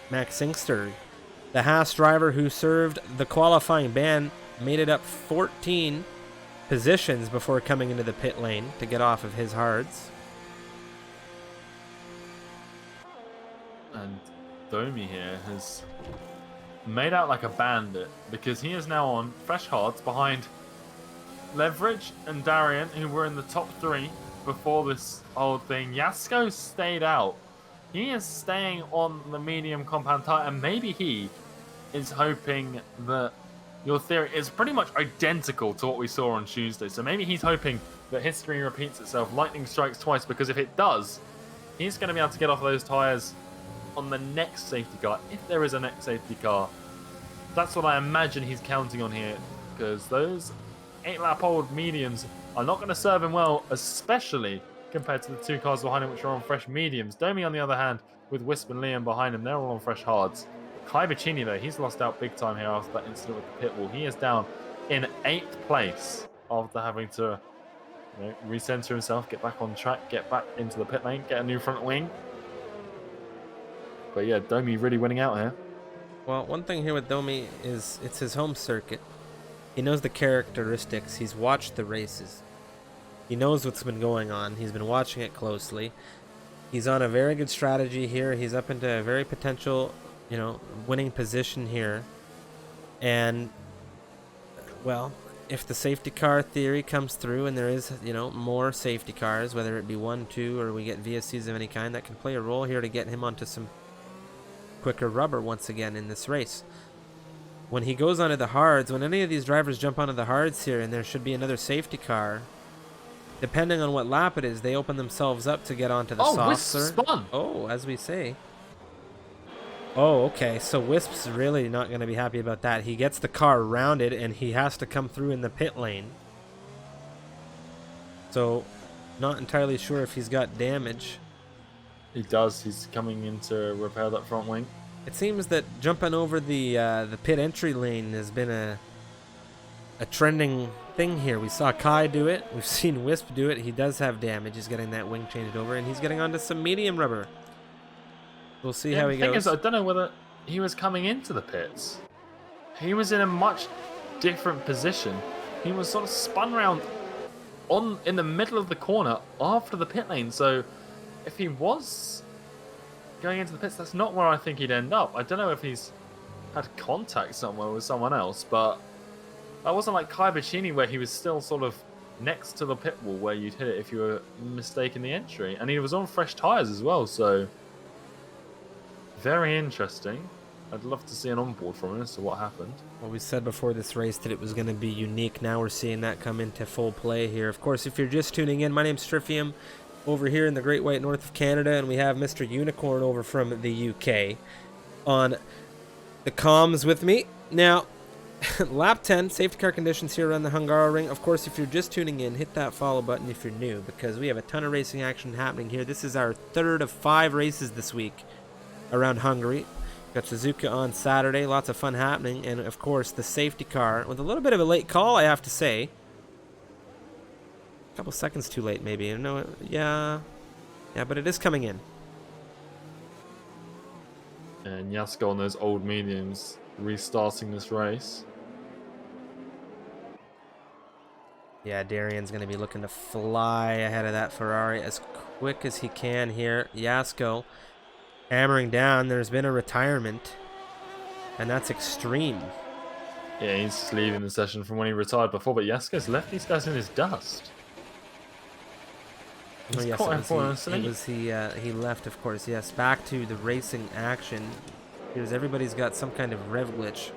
Max Singster, the Haas driver who served the qualifying ban, made it up 14 positions before coming into the pit lane to get off of his hards. And Domi here has made out like a bandit because he is now on fresh hards behind Leverage and Darian, who were in the top 3 before this whole thing. Yasko stayed out. He is staying on the medium compound tire, and maybe he is hoping that your theory is pretty much identical to what we saw on Tuesday. So maybe he's hoping that history repeats itself, lightning strikes twice, because if it does, he's going to be able to get off those tires on the next safety car, if there is a next safety car. That's what I imagine he's counting on here, because those 8-lap-old mediums are not going to serve him well, especially compared to the 2 cars behind him, which are on fresh mediums. Domi, on the other hand, with Wisp and Liam behind him, they're all on fresh hards. Kai Vicini, though, he's lost out big time here after that incident with the pit wall. He is down in 8th place after having to recenter himself, get back on track, get back into the pit lane, get a new front wing. But yeah, Domi really winning out here. Well, one thing here with Domi is it's his home circuit. He knows the characteristics. He's watched the races. He knows what's been going on. He's been watching it closely. He's on a very good strategy here. He's up into a very potential, winning position here. And, well, if the safety car theory comes through and there is, more safety cars, whether it be 1, 2, or we get VSCs of any kind, that can play a role here to get him onto some quicker rubber once again in this race. When he goes onto the hards, when any of these drivers jump onto the hards here and there should be another safety car, depending on what lap it is, they open themselves up to get onto the softer. Spun. Oh, as we say. Oh, okay. So Wisp's really not going to be happy about that. He gets the car rounded and he has to come through in the pit lane. So, not entirely sure if he's got damage. He does. He's coming in to repair that front wing. It seems that jumping over the pit entry lane has been a trending thing here. We saw Kai do it. We've seen Wisp do it. He does have damage. He's getting that wing changed over, and he's getting onto some medium rubber. We'll see how he goes. The thing is, I don't know whether he was coming into the pits. He was in a much different position. He was sort of spun around in the middle of the corner after the pit lane. So if he was going into the pits, that's not where I think he'd end up. I don't know if he's had contact somewhere with someone else, but that wasn't like Kai Vicini where he was still sort of next to the pit wall where you'd hit it if you were mistaking the entry. And he was on fresh tyres as well, so very interesting. I'd love to see an onboard from him as to what happened. Well, we said before this race that it was going to be unique. Now we're seeing that come into full play here. Of course, if you're just tuning in, my name's Strifium over here in the Great White North of Canada, and we have Mr. Unicorn over from the UK on the comms with me. Now, lap 10, safety car conditions here around the Hungaroring. Of course, if you're just tuning in, hit that follow button if you're new, because we have a ton of racing action happening here. This is our 3rd of 5 races this week around Hungary. Got Suzuka on Saturday, lots of fun happening, and of course the safety car with a little bit of a late call, I have to say. A couple seconds too late, maybe. No, yeah, but it is coming in. And Yasko on those old mediums restarting this race. Yeah, Darian's going to be looking to fly ahead of that Ferrari as quick as he can here. Yasko hammering down. There's been a retirement, and that's extreme. Yeah, he's just leaving the session from when he retired before, but Yasko's left these guys in his dust. Oh, yes, he left, of course. Yes, back to the racing action. Here's everybody's got some kind of rev glitch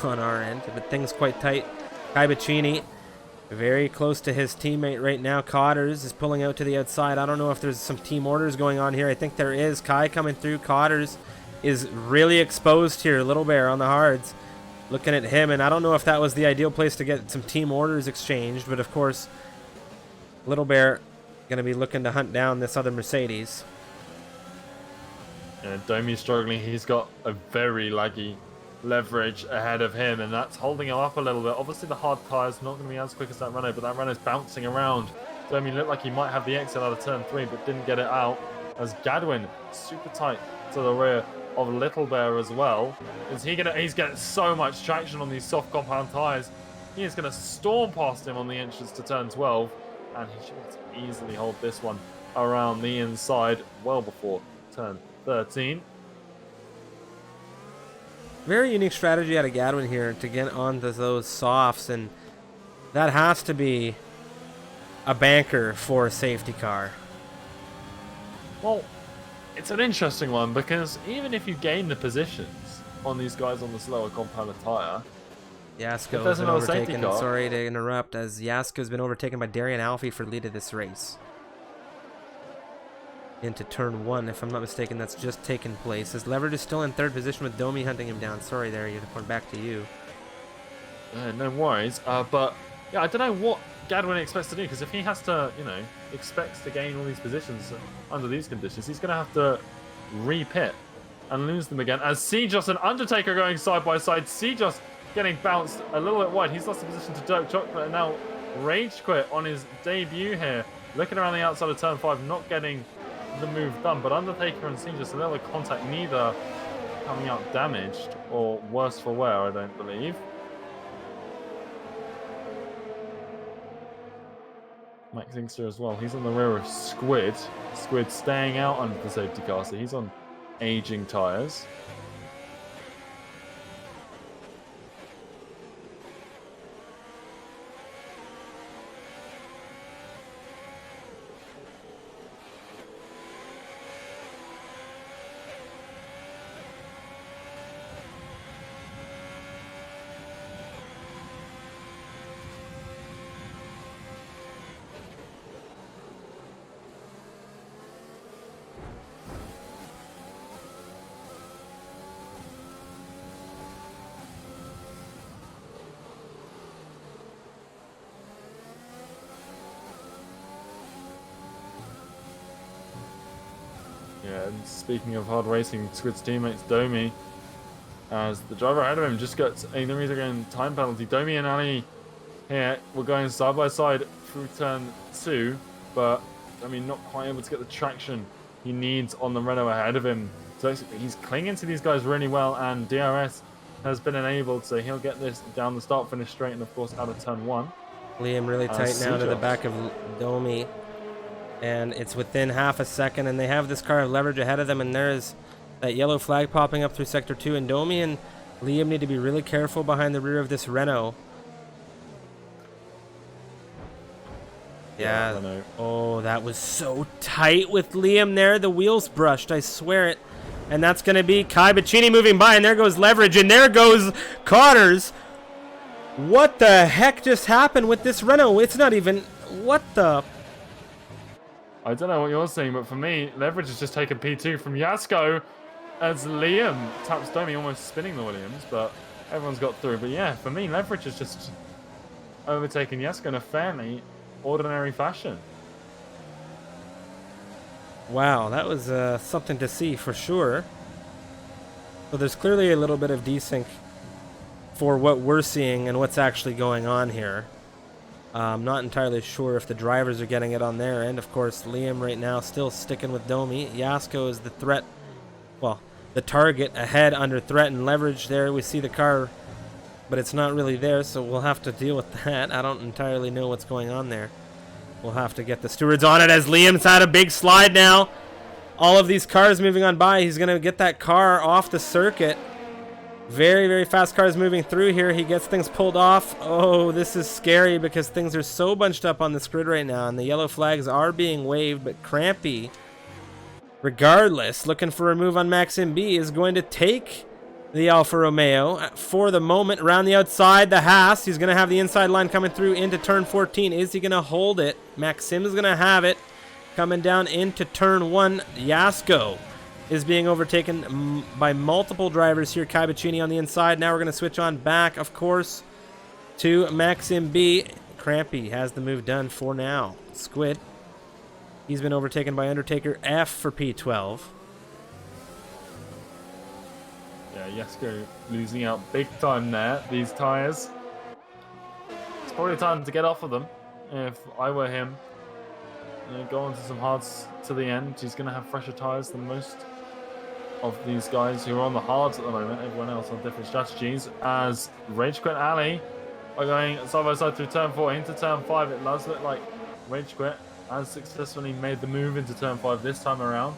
on our end, but things quite tight. Kai Vicini very close to his teammate right now. Cotters is pulling out to the outside. I don't know if there's some team orders going on here. I think there is. Kai coming through. Cotters is really exposed here. Little Bear on the hards. Looking at him, and I don't know if that was the ideal place to get some team orders exchanged, but of course, Little Bear going to be looking to hunt down this other Mercedes. Yeah, Domi's struggling. He's got a very laggy Leverage ahead of him, and that's holding him up a little bit. Obviously, the hard tyre's not going to be as quick as that Renault, but that Renault's bouncing around. Domi looked like he might have the exit out of turn 3, but didn't get it out. As Gadwin super tight to the rear of Little Bear as well. He's getting so much traction on these soft compound tires. He is going to storm past him on the entrance to turn 12, and he should easily hold this one around the inside well before turn 13. Very unique strategy out of Gadwin here to get onto those softs, and that has to be a banker for a safety car. Well, it's an interesting one because even if you gain the positions on these guys on the slower compounded tire, Yasko has been overtaken. Sorry to interrupt, as Yasko has been overtaken by Darian Alfie for lead of this race. Into turn 1, if I'm not mistaken, that's just taken place. His Leverage is still in 3rd position with Domi hunting him down. Sorry there, Unicorn, back to you. No worries. But yeah, I don't know what Gadwin expects to do, because if he has to, expects to gain all these positions under these conditions, he's going to have to re-pit and lose them again. As Sejos and Undertaker going side by side, Sejos getting bounced a little bit wide. He's lost the position to Dirk Chocolate and now Rage Quit on his debut here. Looking around the outside of turn 5, not getting the move done, but Undertaker and Sejos, a little contact, neither coming out damaged or worse for wear, I don't believe. Max Inkster as well. He's on the rear of Squid. Squid staying out under the safety car, so he's on aging tyres. Yeah, and speaking of hard racing, Squid's teammates Domi, as the driver ahead of him just got another again time penalty. Domi and Ali here were going side by side through turn 2, but I mean not quite able to get the traction he needs on the Renault ahead of him. So he's clinging to these guys really well, and DRS has been enabled, so he'll get this down the start finish straight and of course out of turn 1. Liam really tight now to the back of Domi. And it's within half a second, and they have this car of Leverage ahead of them, and there's that yellow flag popping up through Sector 2, and Domi and Liam need to be really careful behind the rear of this Renault. Yeah. Renault. Oh, that was so tight with Liam there. The wheels brushed, I swear it. And that's going to be Kai Bacchini moving by, and there goes Leverage, and there goes Connors. What the heck just happened with this Renault? It's not even... What the... I don't know what you're saying, but for me, Leverage has just taken P2 from Yasko as Liam taps Domi, almost spinning the Williams, but everyone's got through. But yeah, for me, Leverage has just overtaken Yasko in a fairly ordinary fashion. Wow, that was something to see for sure. So there's clearly a little bit of desync for what we're seeing and what's actually going on here. I'm not entirely sure if the drivers are getting it on their end. Of course, Liam right now still sticking with Domi. Yasko is the threat, well, the target ahead under threat and Leverage there. We see the car, but it's not really there, so we'll have to deal with that. I don't entirely know what's going on there. We'll have to get the stewards on it as Liam's had a big slide now. All of these cars moving on by. He's going to get that car off the circuit. Very, very fast cars moving through here. He gets things pulled off. Oh, this is scary because things are so bunched up on this grid right now, and the yellow flags are being waved, but Crampy, regardless, looking for a move on Maxim B, is going to take the Alfa Romeo for the moment around the outside. The Haas, he's going to have the inside line coming through into turn 14. Is he going to hold it? Maxim is going to have it coming down into turn 1. Yasko is being overtaken by multiple drivers here. Kai Bacchini on the inside. Now we're going to switch on back, of course, to Maxim B. Crampy has the move done for now. Squid, he's been overtaken by Undertaker F for P12. Yeah, Yasko losing out big time there, these tyres. It's probably time to get off of them if I were him. Go on to some hards to the end. He's going to have fresher tyres than most of these guys who are on the hards at the moment. Everyone else on different strategies. As Rage Quit Ali are going side by side through turn 4 into turn 5. It does look like Rage Quit has successfully made the move into turn 5 this time around.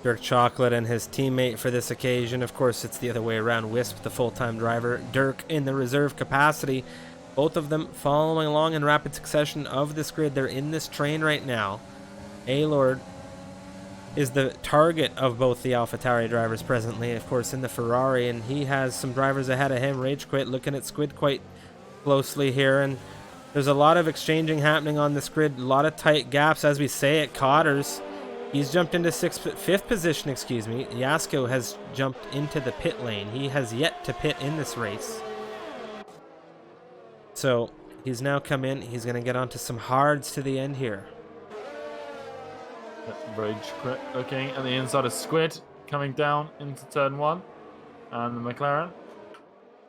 Dirk Chocolate and his teammate for this occasion. Of course, it's the other way around. Wisp, the full-time driver. Dirk in the reserve capacity. Both of them following along in rapid succession of this grid. They're in this train right now. A-Lord is the target of both the AlphaTauri drivers presently, of course, in the Ferrari, and he has some drivers ahead of him. Rage Quit looking at Squid quite closely here, and there's a lot of exchanging happening on this grid. A lot of tight gaps, as we say at Cotters. He's jumped into fifth position, excuse me. Yasko has jumped into the pit lane. He has yet to pit in this race. So he's now come in. He's going to get onto some hards to the end here. Rage Quit looking at the inside of Squid, coming down into turn 1. And the McLaren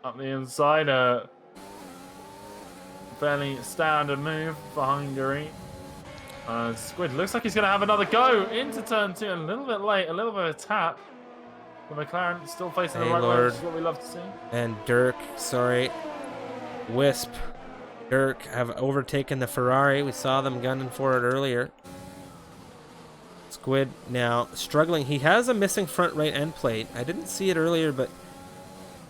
up the inside. Fairly standard move for Hungary. Squid looks like he's going to have another go into turn 2. A little bit late, a little bit of a tap. The McLaren still facing the right way, which is what we love to see. And Dirk, sorry, Wisp, Dirk have overtaken the Ferrari. We saw them gunning for it earlier. Squid now struggling. He has a missing front right end plate. I didn't see it earlier, but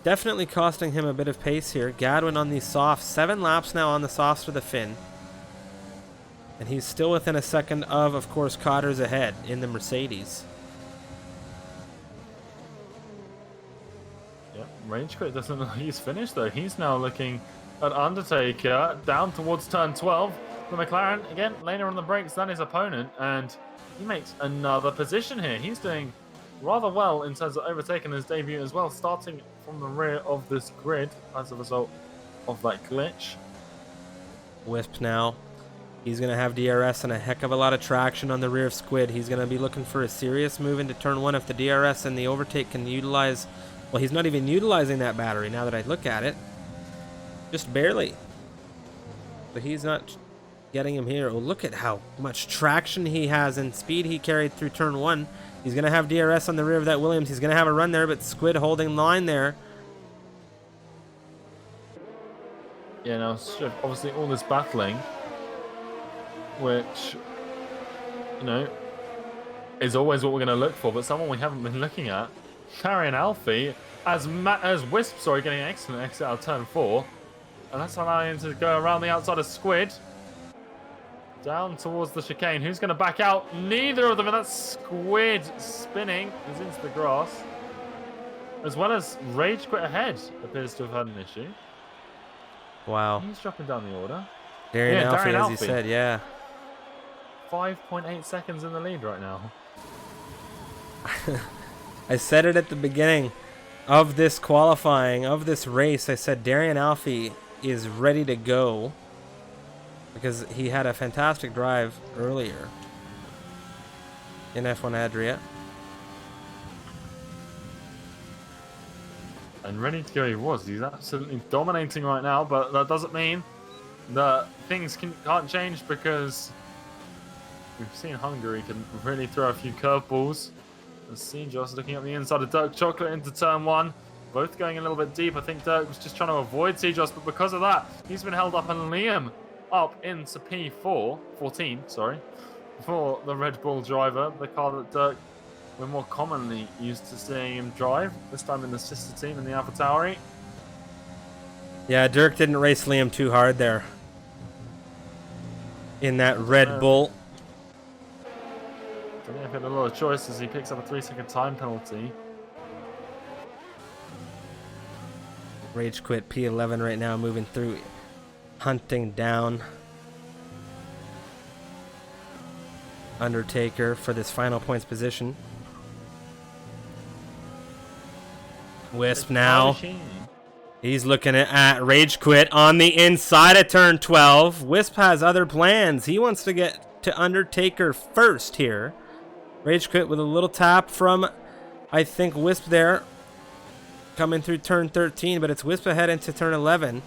definitely costing him a bit of pace here. Gadwin on these softs. 7 laps now on the softs for the Finn. And he's still within a second of course, Cotters ahead in the Mercedes. Yep, Rage Quit doesn't look like he's finished though. He's now looking at Undertaker down towards turn 12. The McLaren, again, later on the brakes than his opponent, and he makes another position here. He's doing rather well in terms of overtaking his debut as well, starting from the rear of this grid as a result of that glitch. Wisp now. He's going to have DRS and a heck of a lot of traction on the rear of Squid. He's going to be looking for a serious move into turn 1 if the DRS and the overtake can utilize... Well, he's not even utilizing that battery now that I look at it. Just barely. But he's not getting him here. Oh, look at how much traction he has and speed he carried through turn 1. He's going to have DRS on the rear of that Williams. He's going to have a run there, but Squid holding line there. Yeah, now, obviously all this battling, which, you know, is always what we're going to look for, but someone we haven't been looking at, Carrying Alfie, as Wisp, sorry, getting an excellent exit out of turn 4, and that's allowing him to go around the outside of Squid, down towards the chicane. Who's going to back out? Neither of them, and that's Squid spinning, is into the grass, as well as Rage Quit ahead appears to have had an issue. Wow. He's dropping down the order. Darian Alfie, as you said, yeah. 5.8 seconds in the lead right now. I said it at the beginning of this qualifying, of this race. I said Darian Alfie is ready to go because he had a fantastic drive earlier in F1 Adria. And ready to go he was. He's absolutely dominating right now, but that doesn't mean that things can't change, because we've seen Hungary can really throw a few curveballs. Let's see Joss looking at the inside of Dirk Chocolate into turn 1. Both going a little bit deep. I think Dirk was just trying to avoid C-Joss, but because of that, he's been held up, and Liam up into P14, sorry, for the Red Bull driver, the car that Dirk, we're more commonly used to seeing him drive, this time in the sister team in the AlphaTauri. Yeah, Dirk didn't race Liam too hard there in that Red Bull. I think I've had a lot of choices. He picks up a 3-second time penalty. Rage Quit P11 right now, moving through, hunting down Undertaker for this final points position. Wisp now. He's looking at Rage Quit on the inside of turn 12. Wisp has other plans. He wants to get to Undertaker first here. Rage Quit with a little tap from, I think, Wisp there. Coming through turn 13, but it's Wisp ahead into turn 11.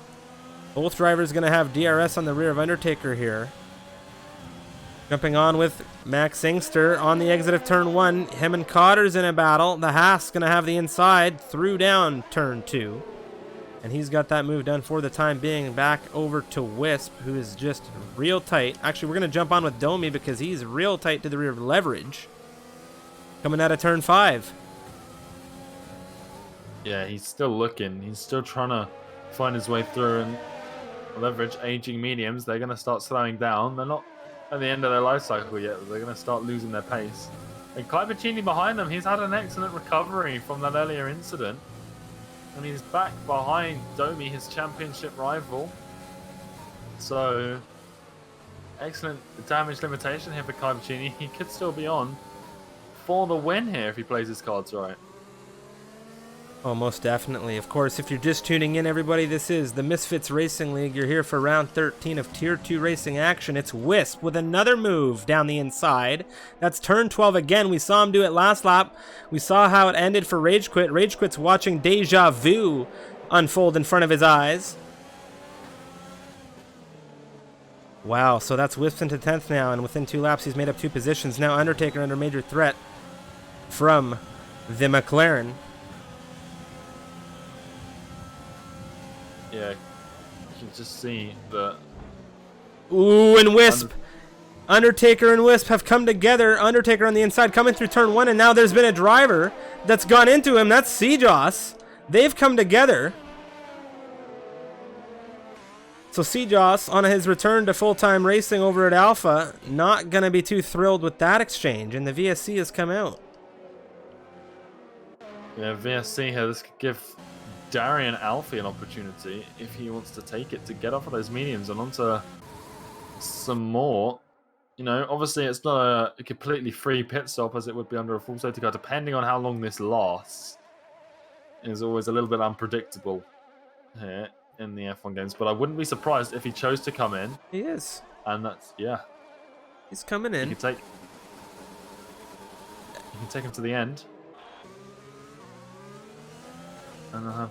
Both drivers going to have DRS on the rear of Undertaker here. Jumping on with Max Inkster on the exit of turn 1. Him and Cotter's in a battle. The Haas going to have the inside through down turn 2. And he's got that move done for the time being. Back over to Wisp, who is just real tight. Actually, we're going to jump on with Domi because he's real tight to the rear of Leverage. Coming out of turn 5. Yeah, he's still looking. He's still trying to find his way through. And Leverage, aging mediums, they're going to start slowing down. They're not at the end of their life cycle yet. They're going to start losing their pace. And Kai Bacchini behind them, he's had an excellent recovery from that earlier incident. And he's back behind Domi, his championship rival. So, excellent damage limitation here for Kai Bacchini. He could still be on for the win here if he plays his cards right. Oh, most definitely. Of course, if you're just tuning in, everybody, this is the Misfits Racing League. You're here for round 13 of Tier 2 racing action. It's Wisp with another move down the inside. That's turn 12 again. We saw him do it last lap. We saw how it ended for Rage Quit. Rage Quit's watching Deja Vu unfold in front of his eyes. Wow, so that's Wisp into 10th now, and within 2 laps, he's made up 2 positions. Now Undertaker under major threat from the McLaren. Yeah, you can just see that. Ooh, and Wisp. Undertaker and Wisp have come together. Undertaker on the inside coming through turn 1, and now there's been a driver that's gone into him. That's Sejoss. They've come together. So Sejoss, on his return to full-time racing over at Alpha, not going to be too thrilled with that exchange, and the VSC has come out. Yeah, VSC here, this could give Darian Alfie an opportunity if he wants to take it to get off of those mediums and onto some more. You know, obviously it's not a completely free pit stop as it would be under a full safety car. Depending on how long this lasts, is always a little bit unpredictable here in the F1 games. But I wouldn't be surprised if he chose to come in. He is. And that's, yeah. He's coming in. You can take him to the end. And I'll have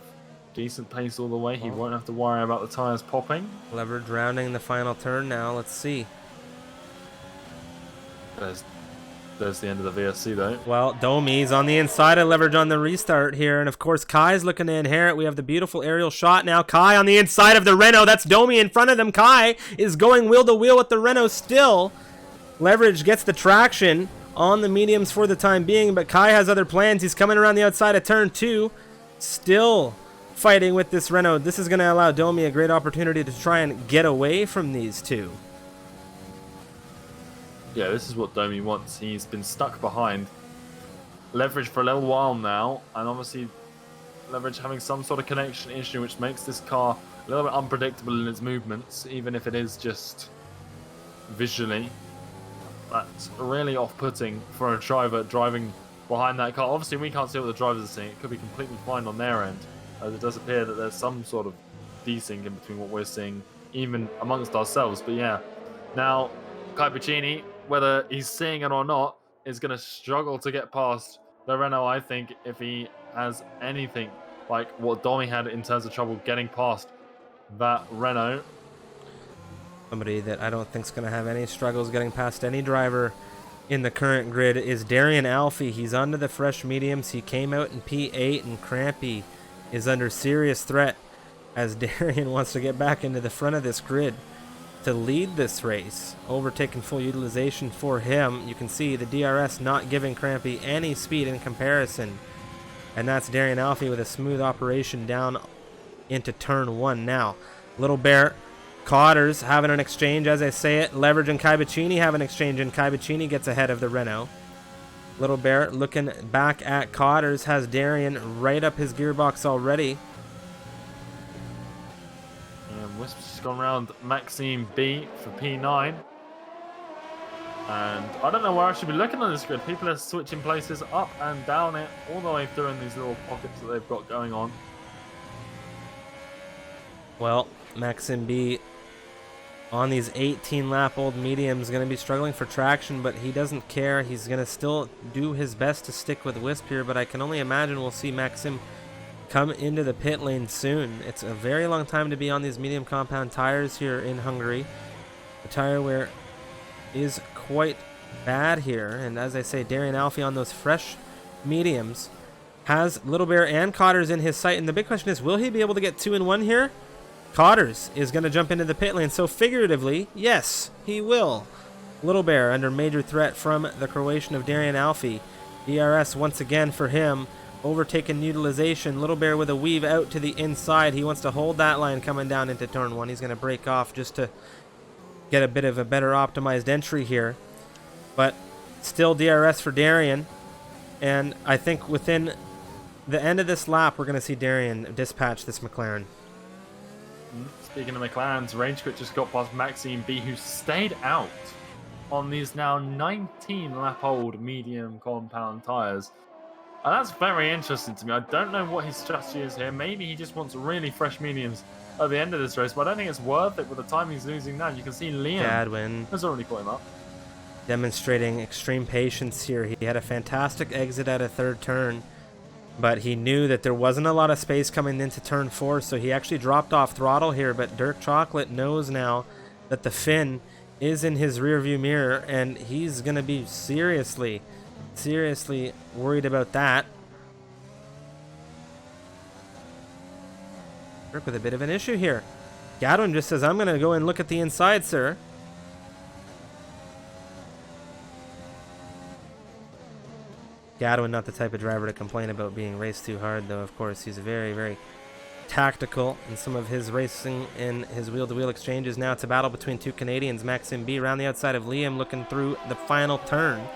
decent pace all the way. He won't have to worry about the tyres popping. Leverage rounding the final turn now. Let's see. There's the end of the VSC though. Well, Domi's on the inside of Leverage on the restart here. And of course, Kai's looking to inherit. We have the beautiful aerial shot now. Kai on the inside of the Renault. That's Domi in front of them. Kai is going wheel to wheel with the Renault still. Leverage gets the traction on the mediums for the time being, but Kai has other plans. He's coming around the outside of turn 2. Still fighting with this Renault. This is going to allow Domi a great opportunity to try and get away from these two. Yeah, this is what Domi wants. He's been stuck behind Leverage for a little while now, and obviously Leverage having some sort of connection issue, which makes this car a little bit unpredictable in its movements, even if it is just visually. That's really off-putting for a driver driving behind that car. Obviously, we can't see what the drivers are seeing. It could be completely fine on their end, as it does appear that there's some sort of desync in between what we're seeing, even amongst ourselves. But yeah, now Kai Bacchini, whether he's seeing it or not, is going to struggle to get past the Renault, I think, if he has anything like what Domi had in terms of trouble getting past that Renault. Somebody that I don't think is going to have any struggles getting past any driver in the current grid is Darian Alfie. He's under the fresh mediums. He came out in P8, and Crampy is under serious threat as Darian wants to get back into the front of this grid to lead this race. Overtaking full utilization for him. You can see the DRS not giving Crampy any speed in comparison. And that's Darian Alfie with a smooth operation down into turn 1 now. Little Bear, Cotters having an exchange as I say it. Leverage and Kai Bacchini have an exchange, and Kai Bacchini gets ahead of the Renault. Little Bear looking back at Cotters, has Darian right up his gearbox already. And Wisp's just gone around Maxime B for P9. And I don't know where I should be looking on this grid. People are switching places up and down it all the way through in these little pockets that they've got going on. Well, Maxim B on these 18-lap-old mediums going to be struggling for traction, but he doesn't care. He's going to still do his best to stick with Wisp here, but I can only imagine we'll see Maxim come into the pit lane soon. It's a very long time to be on these medium compound tires here in Hungary. A tire where is quite bad here. And as I say, Darian Alfie on those fresh mediums has Little Bear and Cotters in his sight. And the big question is, will he be able to get 2 in 1 here? Cotters is going to jump into the pit lane. So figuratively, yes, he will. Little Bear under major threat from the Croatian of Darian Alfie. DRS once again for him. Overtaken utilization. Little Bear with a weave out to the inside. He wants to hold that line coming down into turn 1. He's going to break off just to get a bit of a better optimized entry here. But still DRS for Darian. And I think within the end of this lap, we're going to see Darian dispatch this McLaren. Speaking of McLaren's, Range Quit just got past Maxime B, who stayed out on these now 19-lap-old medium compound tyres. And that's very interesting to me. I don't know what his strategy is here. Maybe he just wants really fresh mediums at the end of this race, but I don't think it's worth it with the time he's losing now. You can see Liam Gadwin has already put him up. Demonstrating extreme patience here. He had a fantastic exit at a third turn, but he knew that there wasn't a lot of space coming into turn 4, so he actually dropped off throttle here. But Dirk Chocolate knows now that the Finn is in his rearview mirror, and he's going to be seriously worried about that. Dirk with a bit of an issue here. Gadwin just says, I'm going to go and look at the inside, sir. Gadwin, not the type of driver to complain about being raced too hard, though. Of course, he's very tactical in some of his racing and his wheel-to-wheel exchanges. Now it's a battle between two Canadians. Maxim B around the outside of Liam, looking through the final turn.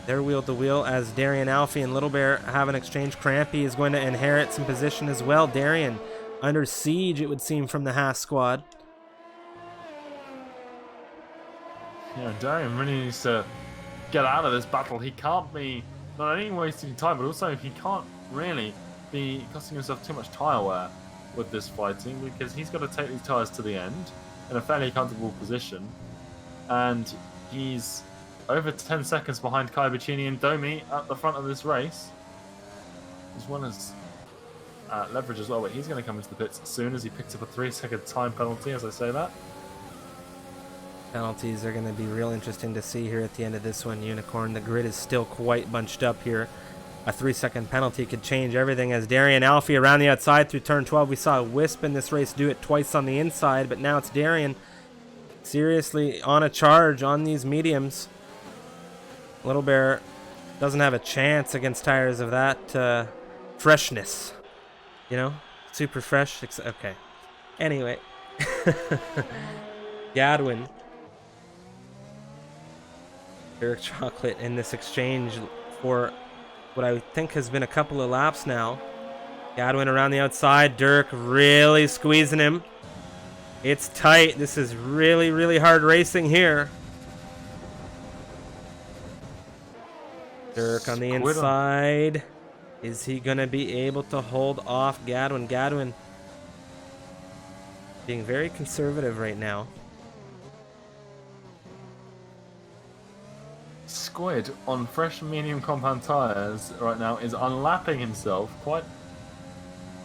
Their wheel-to-wheel as Darian Alfie and Little Bear have an exchange. Crampy is going to inherit some position as well. Darian under siege, it would seem, from the Haas squad. Yeah, Darian really needs to get out of this battle. He can't be not only wasting time, but also he can't really be costing himself too much tyre wear with this fighting, because he's got to take these tyres to the end in a fairly comfortable position. And he's over 10 seconds behind Kai Bacchini and Domi at the front of this race, as well as Leverage as well. But he's going to come into the pits as soon as he picks up a 3-second time penalty, as I say that. Penalties are going to be real interesting to see here at the end of this one. Unicorn, the grid is still quite bunched up here. A 3-second penalty could change everything, as Darian Alfie around the outside through turn 12. We saw Wisp in this race do it twice on the inside, but now it's Darian seriously on a charge on these mediums. Little Bear doesn't have a chance against tires of that freshness. You know? Super fresh. Okay. Anyway. Gadwin. Dirk Chocolate in this exchange for what I think has been a couple of laps now. Gadwin around the outside. Dirk really squeezing him. It's tight. This is really hard racing here. Dirk on the inside. Is he going to be able to hold off Gadwin? Gadwin being very conservative right now. Squid on fresh medium compound tyres right now is unlapping himself quite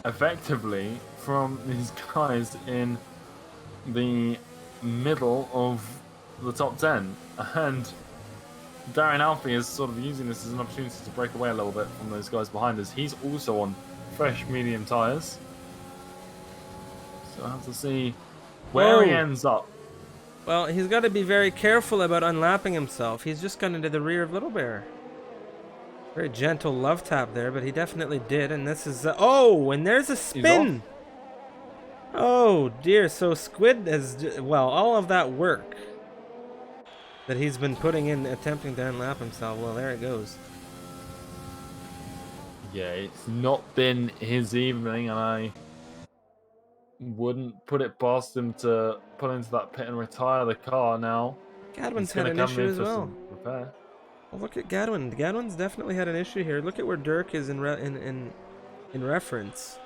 effectively from these guys in the middle of the top 10, and Darian Alfie is sort of using this as an opportunity to break away a little bit from those guys behind us. He's also on fresh medium tyres, so I have to see where he ends up. Well, he's got to be very careful about unlapping himself. He's just gone into the rear of Little Bear. Very gentle love tap there, but he definitely did. And this is... oh, and there's a spin! Oh, dear. So Squid has... well, all of that work that he's been putting in attempting to unlap himself, well, there it goes. Yeah, it's not been his evening, and I wouldn't put it past him to pull into that pit and retire the car now. Gadwin's had an issue as well. Well, look at Gadwin. Gadwin's definitely had an issue here. Look at where Dirk is in reference.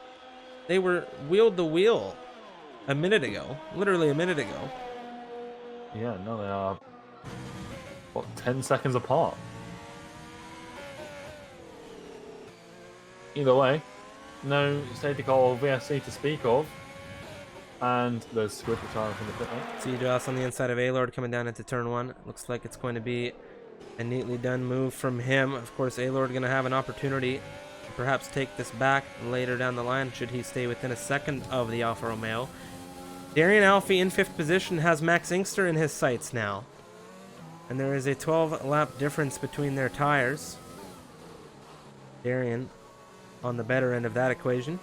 They were wheel to wheel a minute ago. Literally a minute ago. Yeah, no, they are, what, 10 seconds apart. Either way, no safety car or VSC to speak of. And there's Squid retiring from the pit lane. See Joss on the inside of A-Lord coming down into turn 1. Looks like it's going to be a neatly done move from him. Of course, A-Lord going to have an opportunity to perhaps take this back later down the line should he stay within a second of the Alfa Romeo. Darian Alfie in 5th position has Max Inkster in his sights now. And there is a 12-lap difference between their tires. Darian on the better end of that equation.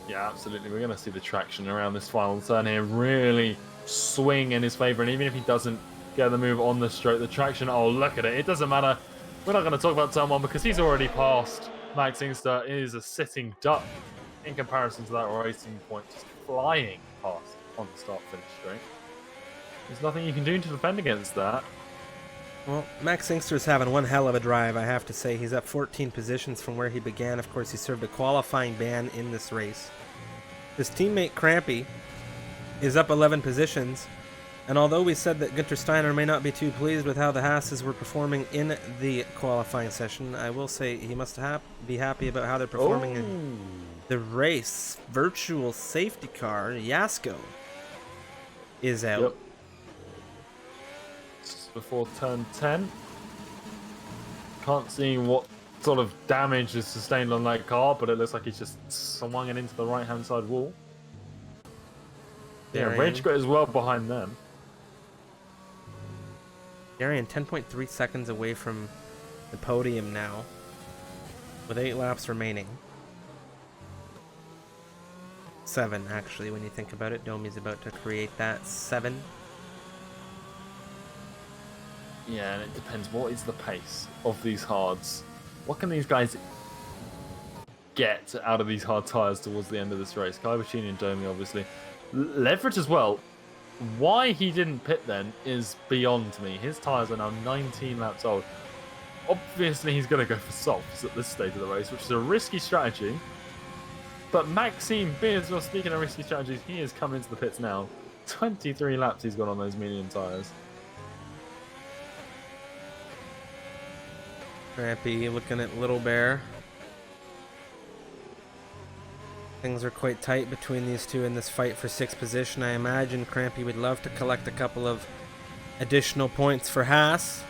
Yeah, absolutely. We're going to see the traction around this final turn here really swing in his favour. And even if he doesn't get the move on the stroke, the traction, oh, look at it. It doesn't matter. We're not going to talk about turn 1 because he's already passed. Max Inkster is a sitting duck in comparison to that racing point. Just flying past on the start-finish straight. There's nothing you can do to defend against that. Well, Max Inkster's having one hell of a drive, I have to say. He's up 14 positions from where he began. Of course, he served a qualifying ban in this race. His teammate Crampy is up 11 positions, and although we said that Günther Steiner may not be too pleased with how the Haas's were performing in the qualifying session, I will say he must be happy about how they're performing in the race. Virtual safety car, Yasko, is out. Yep. Before turn 10. Can't see what sort of damage is sustained on that car, but it looks like he's just swung it into the right-hand side wall. Yeah, Rage Quit is well behind them. Darian 10.3 seconds away from the podium now, with 8 laps remaining. 7, actually, when you think about it. Domi's about to create that 7. Yeah, and it depends. What is the pace of these hards? What can these guys get out of these hard tyres towards the end of this race? Kai Bachini and Domi, obviously. Leverage as well. Why he didn't pit then is beyond me. His tyres are now 19 laps old. Obviously, he's going to go for softs at this stage of the race, which is a risky strategy. But Maxime Beers, well, speaking of risky strategies, he is coming into the pits now. 23 laps he's got on those medium tyres. Crampy looking at Little Bear. Things are quite tight between these two in this fight for 6th position. I imagine Crampy would love to collect a couple of additional points for Haas.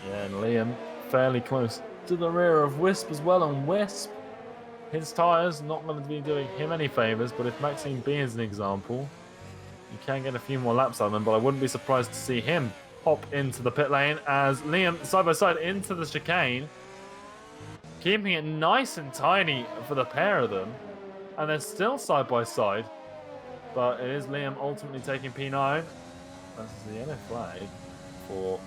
Yeah, and Liam fairly close to the rear of Wisp as well. And Wisp, his tyres not going to be doing him any favours, but if Maxime B is an example, you can get a few more laps out of them, but I wouldn't be surprised to see him hop into the pit lane as Liam side by side into the chicane, keeping it nice and tiny for the pair of them, and they're still side by side, but it is Liam ultimately taking P9. That's the yellow flag for,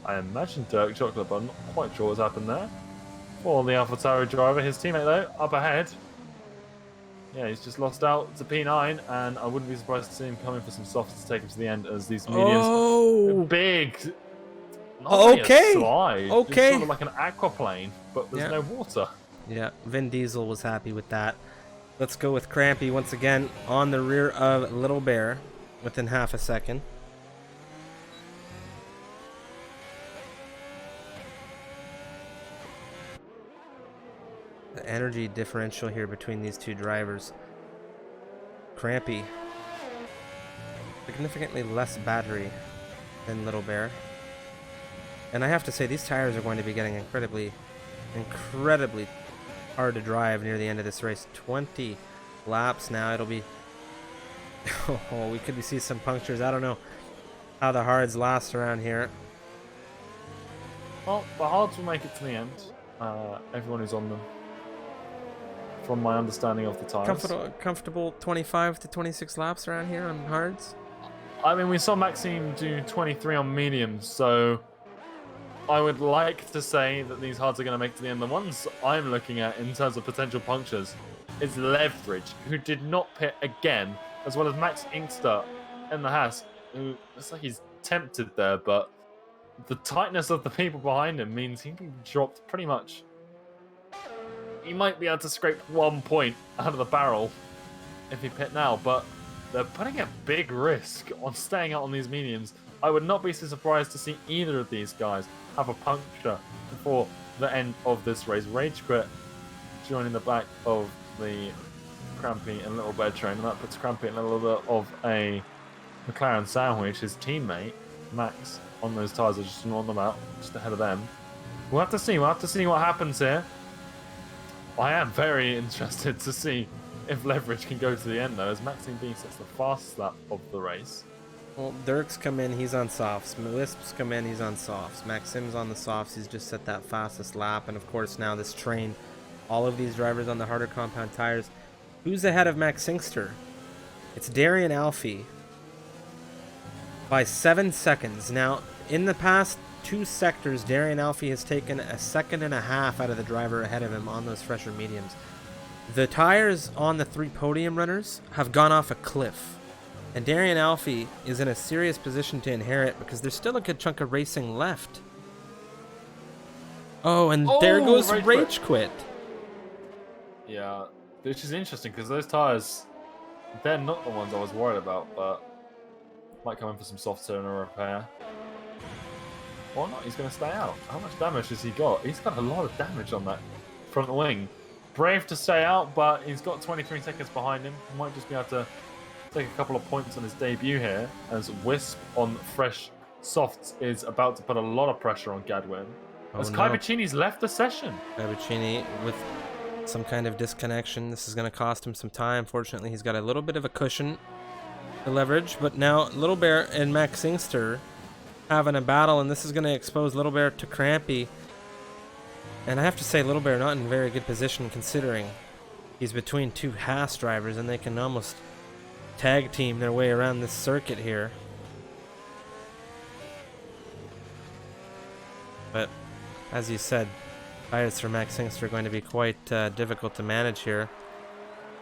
I imagine, Dirk Chocolate, but I'm not quite sure what's happened there for the AlphaTauri driver. His teammate though up ahead, yeah, he's just lost out to P9, and I wouldn't be surprised to see him coming for some softs to take him to the end as these mediums big. Not really a slide. Okay. It's sort of like an aquaplane, but there's no water. Yeah, Vin Diesel was happy with that. Let's go with Crampy once again on the rear of Little Bear within half a second. The energy differential here between these two drivers. Crampy, significantly less battery than Little Bear. And I have to say, these tires are going to be getting incredibly hard to drive near the end of this race. 20 laps now. It'll be... Oh, we could see some punctures. I don't know how the hards last around here. Well, the hards will make it to the end. Everyone who's on them, from my understanding of the tires. Comfortable 25 to 26 laps around here on hards? I mean, we saw Maxime do 23 on mediums, so I would like to say that these hards are going to make it to the end. The ones I'm looking at in terms of potential punctures is Leverage, who did not pit again, as well as Max Inkster in the Haas, who looks like he's tempted there, but the tightness of the people behind him means he can be dropped pretty much. He might be able to scrape 1 point out of the barrel if he pit now, but they're putting a big risk on staying out on these mediums. I would not be so surprised to see either of these guys have a puncture before the end of this race. Rage Quit joining the back of the Crampy and Little Bear train, and that puts Crampy in a little bit of a McLaren sandwich. His teammate, Max, on those tyres are just on them out, just ahead of them. We'll have to see. We'll have to see what happens here. I am very interested to see if Leverage can go to the end, though, as Maxime B sets the fastest lap of the race. Well, Dirk's come in, he's on softs. Wisp's come in, he's on softs. Maxim's on the softs, he's just set that fastest lap. And of course now this train, all of these drivers on the harder compound tires. Who's ahead of Max Singster? It's Darian Alfie by 7 seconds. Now, in the past 2 sectors, Darian Alfie has taken a second and a half out of the driver ahead of him on those fresher mediums. The tires on the 3 podium runners have gone off a cliff. And Darian Alfie is in a serious position to inherit because there's still a good chunk of racing left. Oh, and there goes Rage Quit. Yeah, which is interesting because those tires, they're not the ones I was worried about, but might come in for some soft turn or repair. Or not, he's going to stay out. How much damage has he got? He's got a lot of damage on that front wing. Brave to stay out, but he's got 23 seconds behind him. He might just be able to take a couple of points on his debut here, as Wisp on fresh softs is about to put a lot of pressure on Gadwin. As Kai Bicini's left the session. Kai Bicini with some kind of disconnection. This is going to cost him some time. Fortunately, he's got a little bit of a cushion to leverage, but now Little Bear and Max Singster having a battle, and this is going to expose Little Bear to Crampy. And I have to say, Little Bear not in very good position considering he's between 2 Haas drivers, and they can almost tag team their way around this circuit here. But as you said, tires for Max Singster are going to be quite difficult to manage here.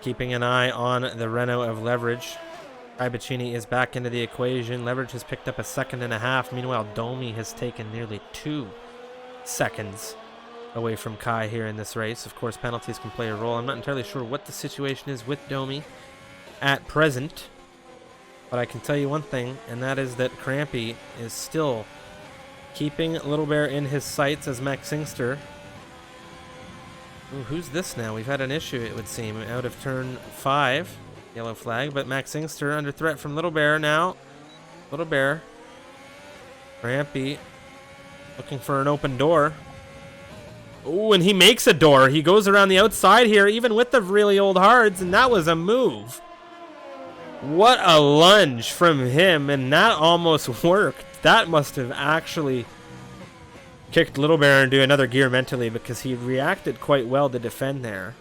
Keeping an eye on the Renault of Leverage. Kai Bicini is back into the equation. Leverage has picked up a second and a half. Meanwhile, Domi has taken nearly 2 seconds away from Kai here in this race. Of course, penalties can play a role. I'm not entirely sure what the situation is with Domi at present, but I can tell you one thing, and that is that Crampy is still keeping Little Bear in his sights as Max Singster. Ooh, who's this now? We've had an issue, it would seem, out of turn 5. Yellow flag, but Max Singster under threat from Little Bear now. Little Bear. Crampy looking for an open door. Oh, and he makes a door. He goes around the outside here, even with the really old hards, and that was a move. What a lunge from him, and that almost worked. That must have actually kicked Little Bear into another gear mentally, because he reacted quite well to defend there.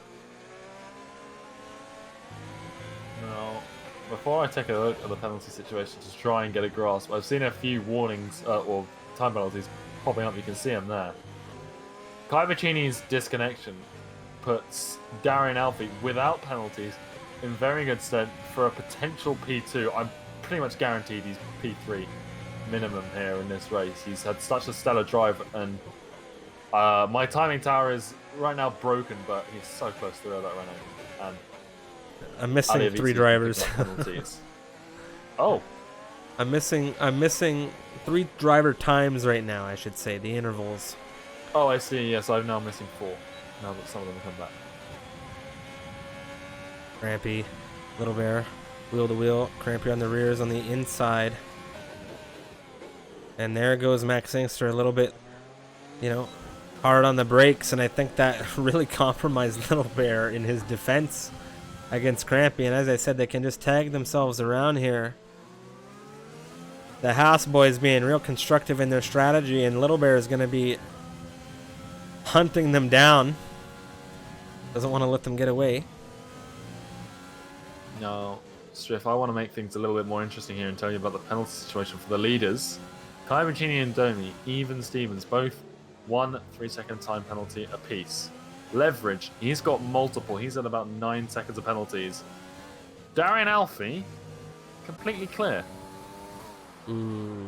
Now, before I take a look at the penalty situation to try and get a grasp, I've seen a few warnings or time penalties popping up. You can see them there. Kai Bicini's disconnection puts Darian Alfie without penalties in very good stead for a potential P2. I'm pretty much guaranteed he's P3 minimum here in this race. He's had such a stellar drive, and my timing tower is right now broken, but he's so close to that right now. And I'm missing 3 drivers. Oh, I'm missing 3 driver times right now, I should say, the intervals. Oh, I see. Yes, I'm now missing 4. Now that some of them have come back. Crampy, Little Bear, wheel to wheel. Crampy on the rears on the inside. And there goes Max Singster a little bit, hard on the brakes. And I think that really compromised Little Bear in his defense against Crampy. And as I said, they can just tag themselves around here. The Haas boys being real constructive in their strategy, and Little Bear is going to be hunting them down. Doesn't want to let them get away. No, Striff, I want to make things a little bit more interesting here and tell you about the penalty situation for the leaders. Kai Bicini and Domi, even Stevens, both 1 3-second time penalty apiece. Leverage, he's got multiple. He's at about 9 seconds of penalties. Darian Alfie, completely clear. Ooh.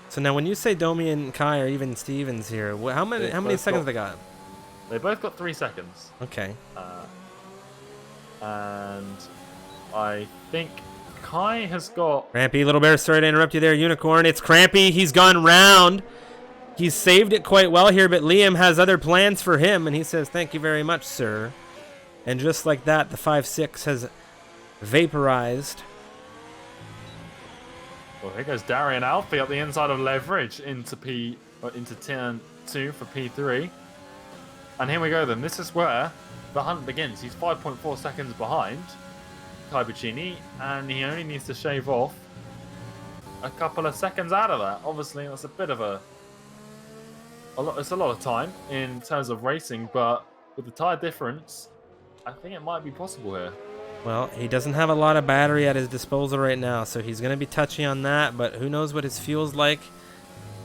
So now when you say Domi and Kai are even Stevens here, how many seconds they got? They both got 3 seconds. Okay. And I think Kai has got... Crampy, Little Bear, sorry to interrupt you there, Unicorn. It's Crampy. He's gone round He's saved it quite well here, but Liam has other plans for him, and he says, thank you very much, sir. And just like that, the 5-6 has vaporized. Well, here goes Darian Alfie up the inside of Leverage into turn 2 for P3. And here we go then. This is where the hunt begins. He's 5.4 seconds behind Kai Bicini, and he only needs to shave off a couple of seconds out of that. Obviously, that's a bit of it's a lot of time in terms of racing, but with the tyre difference, I think it might be possible here. Well, he doesn't have a lot of battery at his disposal right now, so he's going to be touchy on that, but who knows what his fuel's like.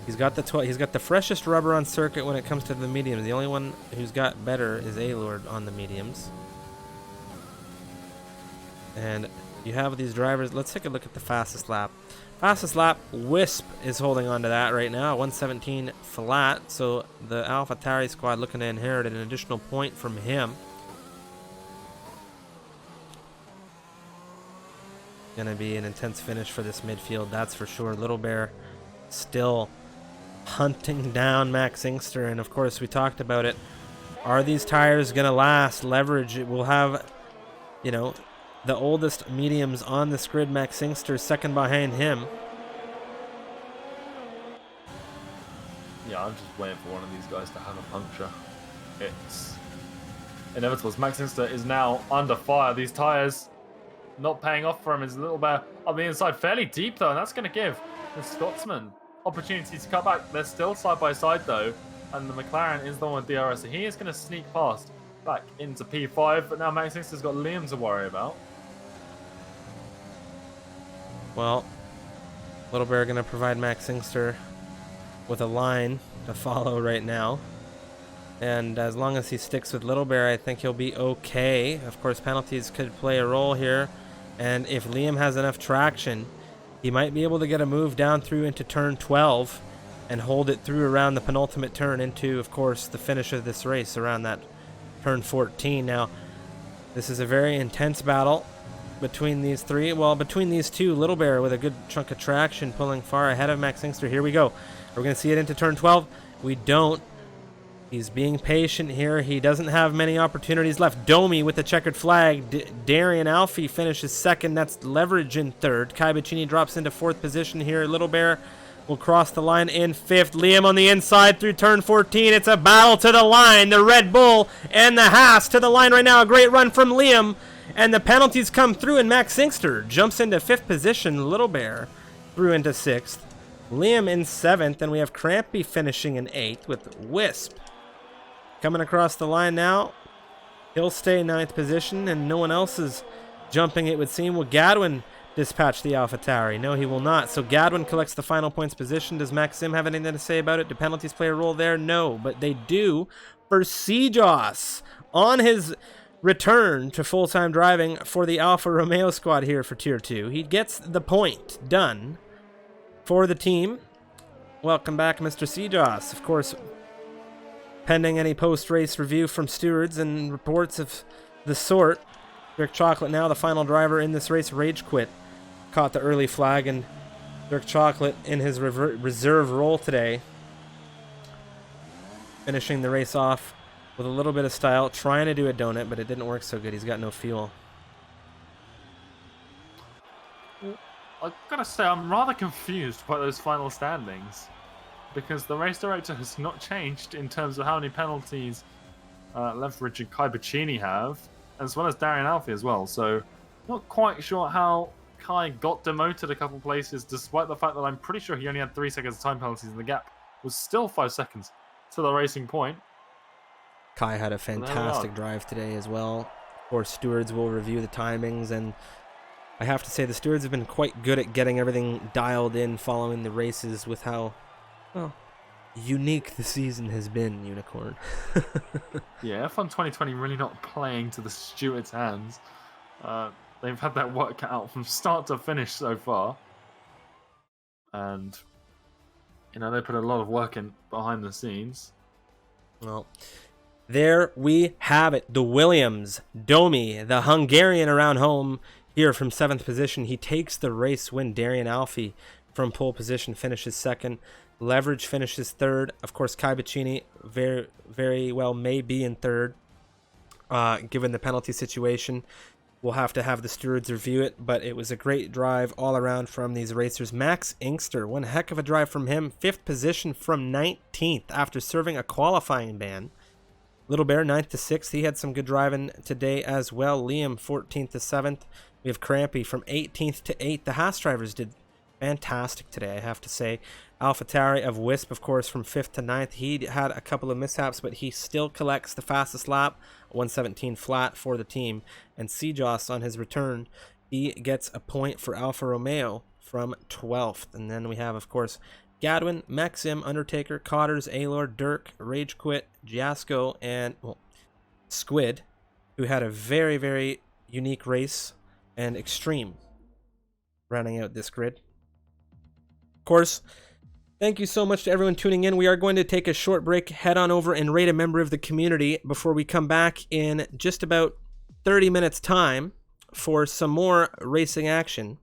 He's got the freshest rubber on circuit when it comes to the mediums. The only one who's got better is A-Lord on the mediums. And you have these drivers. Let's take a look at the fastest lap. Fastest lap, Wisp is holding on to that right now, 117 flat. So the AlphaTauri squad looking to inherit an additional point from him. Gonna be an intense finish for this midfield, that's for sure. Little Bear still hunting down Max Inkster, and of course we talked about it. Are these tires gonna last? Leverage will have, you know, the oldest mediums on this grid. Max Inkster second behind him. Yeah, I'm just waiting for one of these guys to have a puncture. It's inevitable. Max Inkster is now under fire. These tires not paying off for him. Is a little bit on the inside, fairly deep though, and that's going to give the Scotsman opportunity to cut back. They're still side by side though, and the McLaren is the one with DRS, so he is going to sneak past back into P5, but now Max Inkster's got Liam to worry about. Well, Little Bear going to provide Max Inkster with a line to follow right now. And as long as he sticks with Little Bear, I think he'll be okay. Of course, penalties could play a role here. And if Liam has enough traction, he might be able to get a move down through into turn 12 and hold it through around the penultimate turn into, of course, the finish of this race around that turn 14. Now, this is a very intense battle between these three. Well, between these two, Little Bear with a good chunk of traction pulling far ahead of Max Inkster. Here we go. We're going to see it into turn 12. We don't. He's being patient here. He doesn't have many opportunities left. Domi with the checkered flag. Darian Alfie finishes second. That's Leverage in third. Kai Bicini drops into fourth position here. Little Bear will cross the line in fifth. Liam on the inside through turn 14. It's a battle to the line. The Red Bull and the Haas to the line right now. A great run from Liam. And the penalties come through, and Max Inkster jumps into fifth position. Little Bear through into sixth. Liam in seventh. And we have Crampy finishing in eighth with Wisp coming across the line now. He'll stay ninth position, and no one else is jumping, it would seem. Will Gadwin dispatch the AlphaTauri? No, he will not. So Gadwin collects the final points position. Does Maxim have anything to say about it? Do penalties play a role there? No, but they do for Sijos on his return to full-time driving for the Alfa Romeo squad here for Tier 2. He gets the point done for the team. Welcome back, Mr. Sijos. Of course, pending any post-race review from stewards and reports of the sort. Dirk Chocolate now the final driver in this race. Rage Quit caught the early flag, and Dirk Chocolate in his reserve role today, finishing the race off with a little bit of style, trying to do a donut, but it didn't work so good. He's got no fuel. I've got to say, I'm rather confused by those final standings, because the race director has not changed in terms of how many penalties Leverage and Kai Bicini have, as well as Darian Alfie as well. So, not quite sure how Kai got demoted a couple places, despite the fact that I'm pretty sure he only had 3 seconds of time penalties, and the gap was still 5 seconds to the racing point. Kai had a fantastic drive today as well. Of course, stewards will review the timings, and I have to say the stewards have been quite good at getting everything dialed in following the races with how, well, unique the season has been, Unicorn. Yeah, F1 2020 really not playing to the stewards' hands. They've had that work out from start to finish so far. And, you know, they put a lot of work in behind the scenes. Well, there we have it. The Williams, Domi, the Hungarian around home here from 7th position. He takes the race win. Darian Alfie from pole position finishes second. Leverage finishes third. Of course, Kai Bacchini very, very well may be in third, given the penalty situation. We'll have to have the stewards review it, but it was a great drive all around from these racers. Max Inkster, one heck of a drive from him. 5th position from 19th after serving a qualifying ban. Little Bear, 9th to 6th. He had some good driving today as well. Liam, 14th to 7th. We have Crampy from 18th to 8th. The Haas drivers did fantastic today, I have to say. AlphaTauri of Wisp, of course, from 5th to 9th. He had a couple of mishaps, but he still collects the fastest lap, 117 flat for the team. And Cjoss on his return, he gets a point for Alfa Romeo from 12th. And then we have, of course, Gadwin, Maxim, Undertaker, Cotters, Aylor, Dirk, Rage Quit, Giasco, and Squid, who had a very, very unique race and extreme rounding out this grid. Of course, thank you so much to everyone tuning in. We are going to take a short break, head on over and rate a member of the community before we come back in just about 30 minutes time for some more racing action.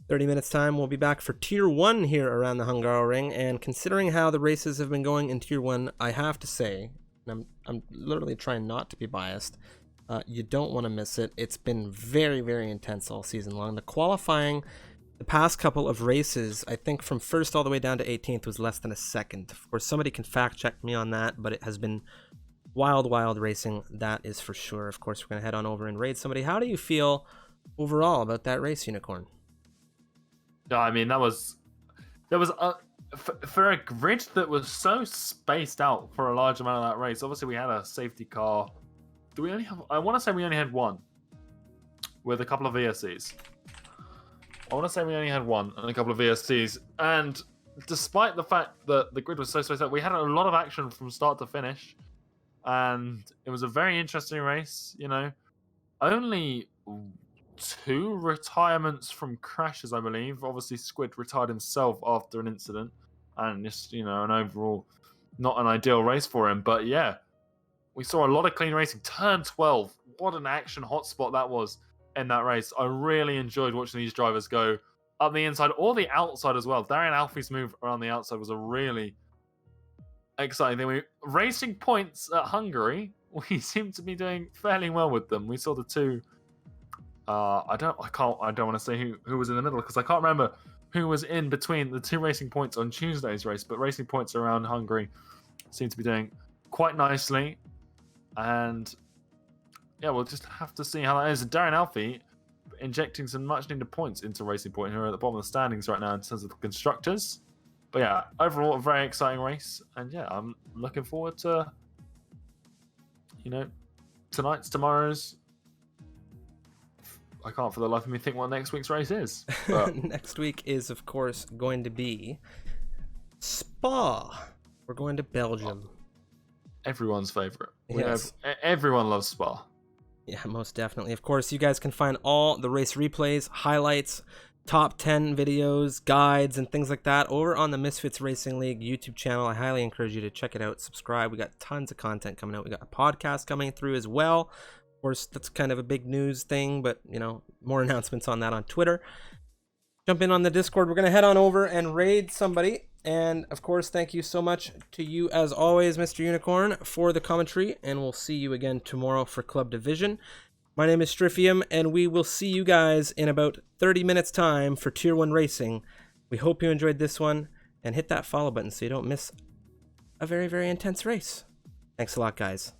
30 minutes time, we'll be back for Tier 1 here around the Hungaroring, and considering how the races have been going in Tier 1, I have to say, and I'm literally trying not to be biased, you don't want to miss it. It's been very, very intense all season long. The qualifying, the past couple of races, I think from 1st all the way down to 18th was less than a second. Of course, somebody can fact check me on that, but it has been wild, wild racing, that is for sure. Of course, we're going to head on over and raid somebody. How do you feel overall about that race, Unicorn? No, I mean, for a grid that was so spaced out for a large amount of that race. Obviously, we had a safety car. Do we only have? I want to say we only had one, with a couple of VSCs. I want to say we only had one and a couple of VSCs. And despite the fact that the grid was so spaced out, we had a lot of action from start to finish, and it was a very interesting race. You know, only 2 retirements from crashes, I believe. Obviously, Squid retired himself after an incident, and just, you know, an overall not an ideal race for him. But yeah, we saw a lot of clean racing. Turn 12, what an action hotspot that was in that race. I really enjoyed watching these drivers go up the inside or the outside as well. Darian Alfie's move around the outside was a really exciting thing. Racing points at Hungary, we seem to be doing fairly well with them. We saw the 2. I don't want to say who was in the middle, because I can't remember who was in between the 2 racing points on Tuesday's race, but racing points around Hungary seem to be doing quite nicely. And yeah, we'll just have to see how that is. Darren Alfie injecting some much needed points into Racing Point, who are at the bottom of the standings right now in terms of the constructors. But yeah, overall a very exciting race, and yeah, I'm looking forward to, you know, tomorrow's. I can't for the life of me think what next week's race is. But next week is, of course, going to be Spa. We're going to Belgium. Everyone's favorite. Yes. Everyone loves Spa. Yeah, most definitely. Of course, you guys can find all the race replays, highlights, top 10 videos, guides, and things like that over on the Misfits Racing League YouTube channel. I highly encourage you to check it out, subscribe. We got tons of content coming out. We got a podcast coming through as well. Of course, that's kind of a big news thing, but, you know, more announcements on that on Twitter. Jump in on the Discord. We're going to head on over and raid somebody. And, of course, thank you so much to you, as always, Mr. Unicorn, for the commentary. And we'll see you again tomorrow for Club Division. My name is Strifium, and we will see you guys in about 30 minutes' time for Tier 1 Racing. We hope you enjoyed this one, and hit that follow button so you don't miss a very, very intense race. Thanks a lot, guys.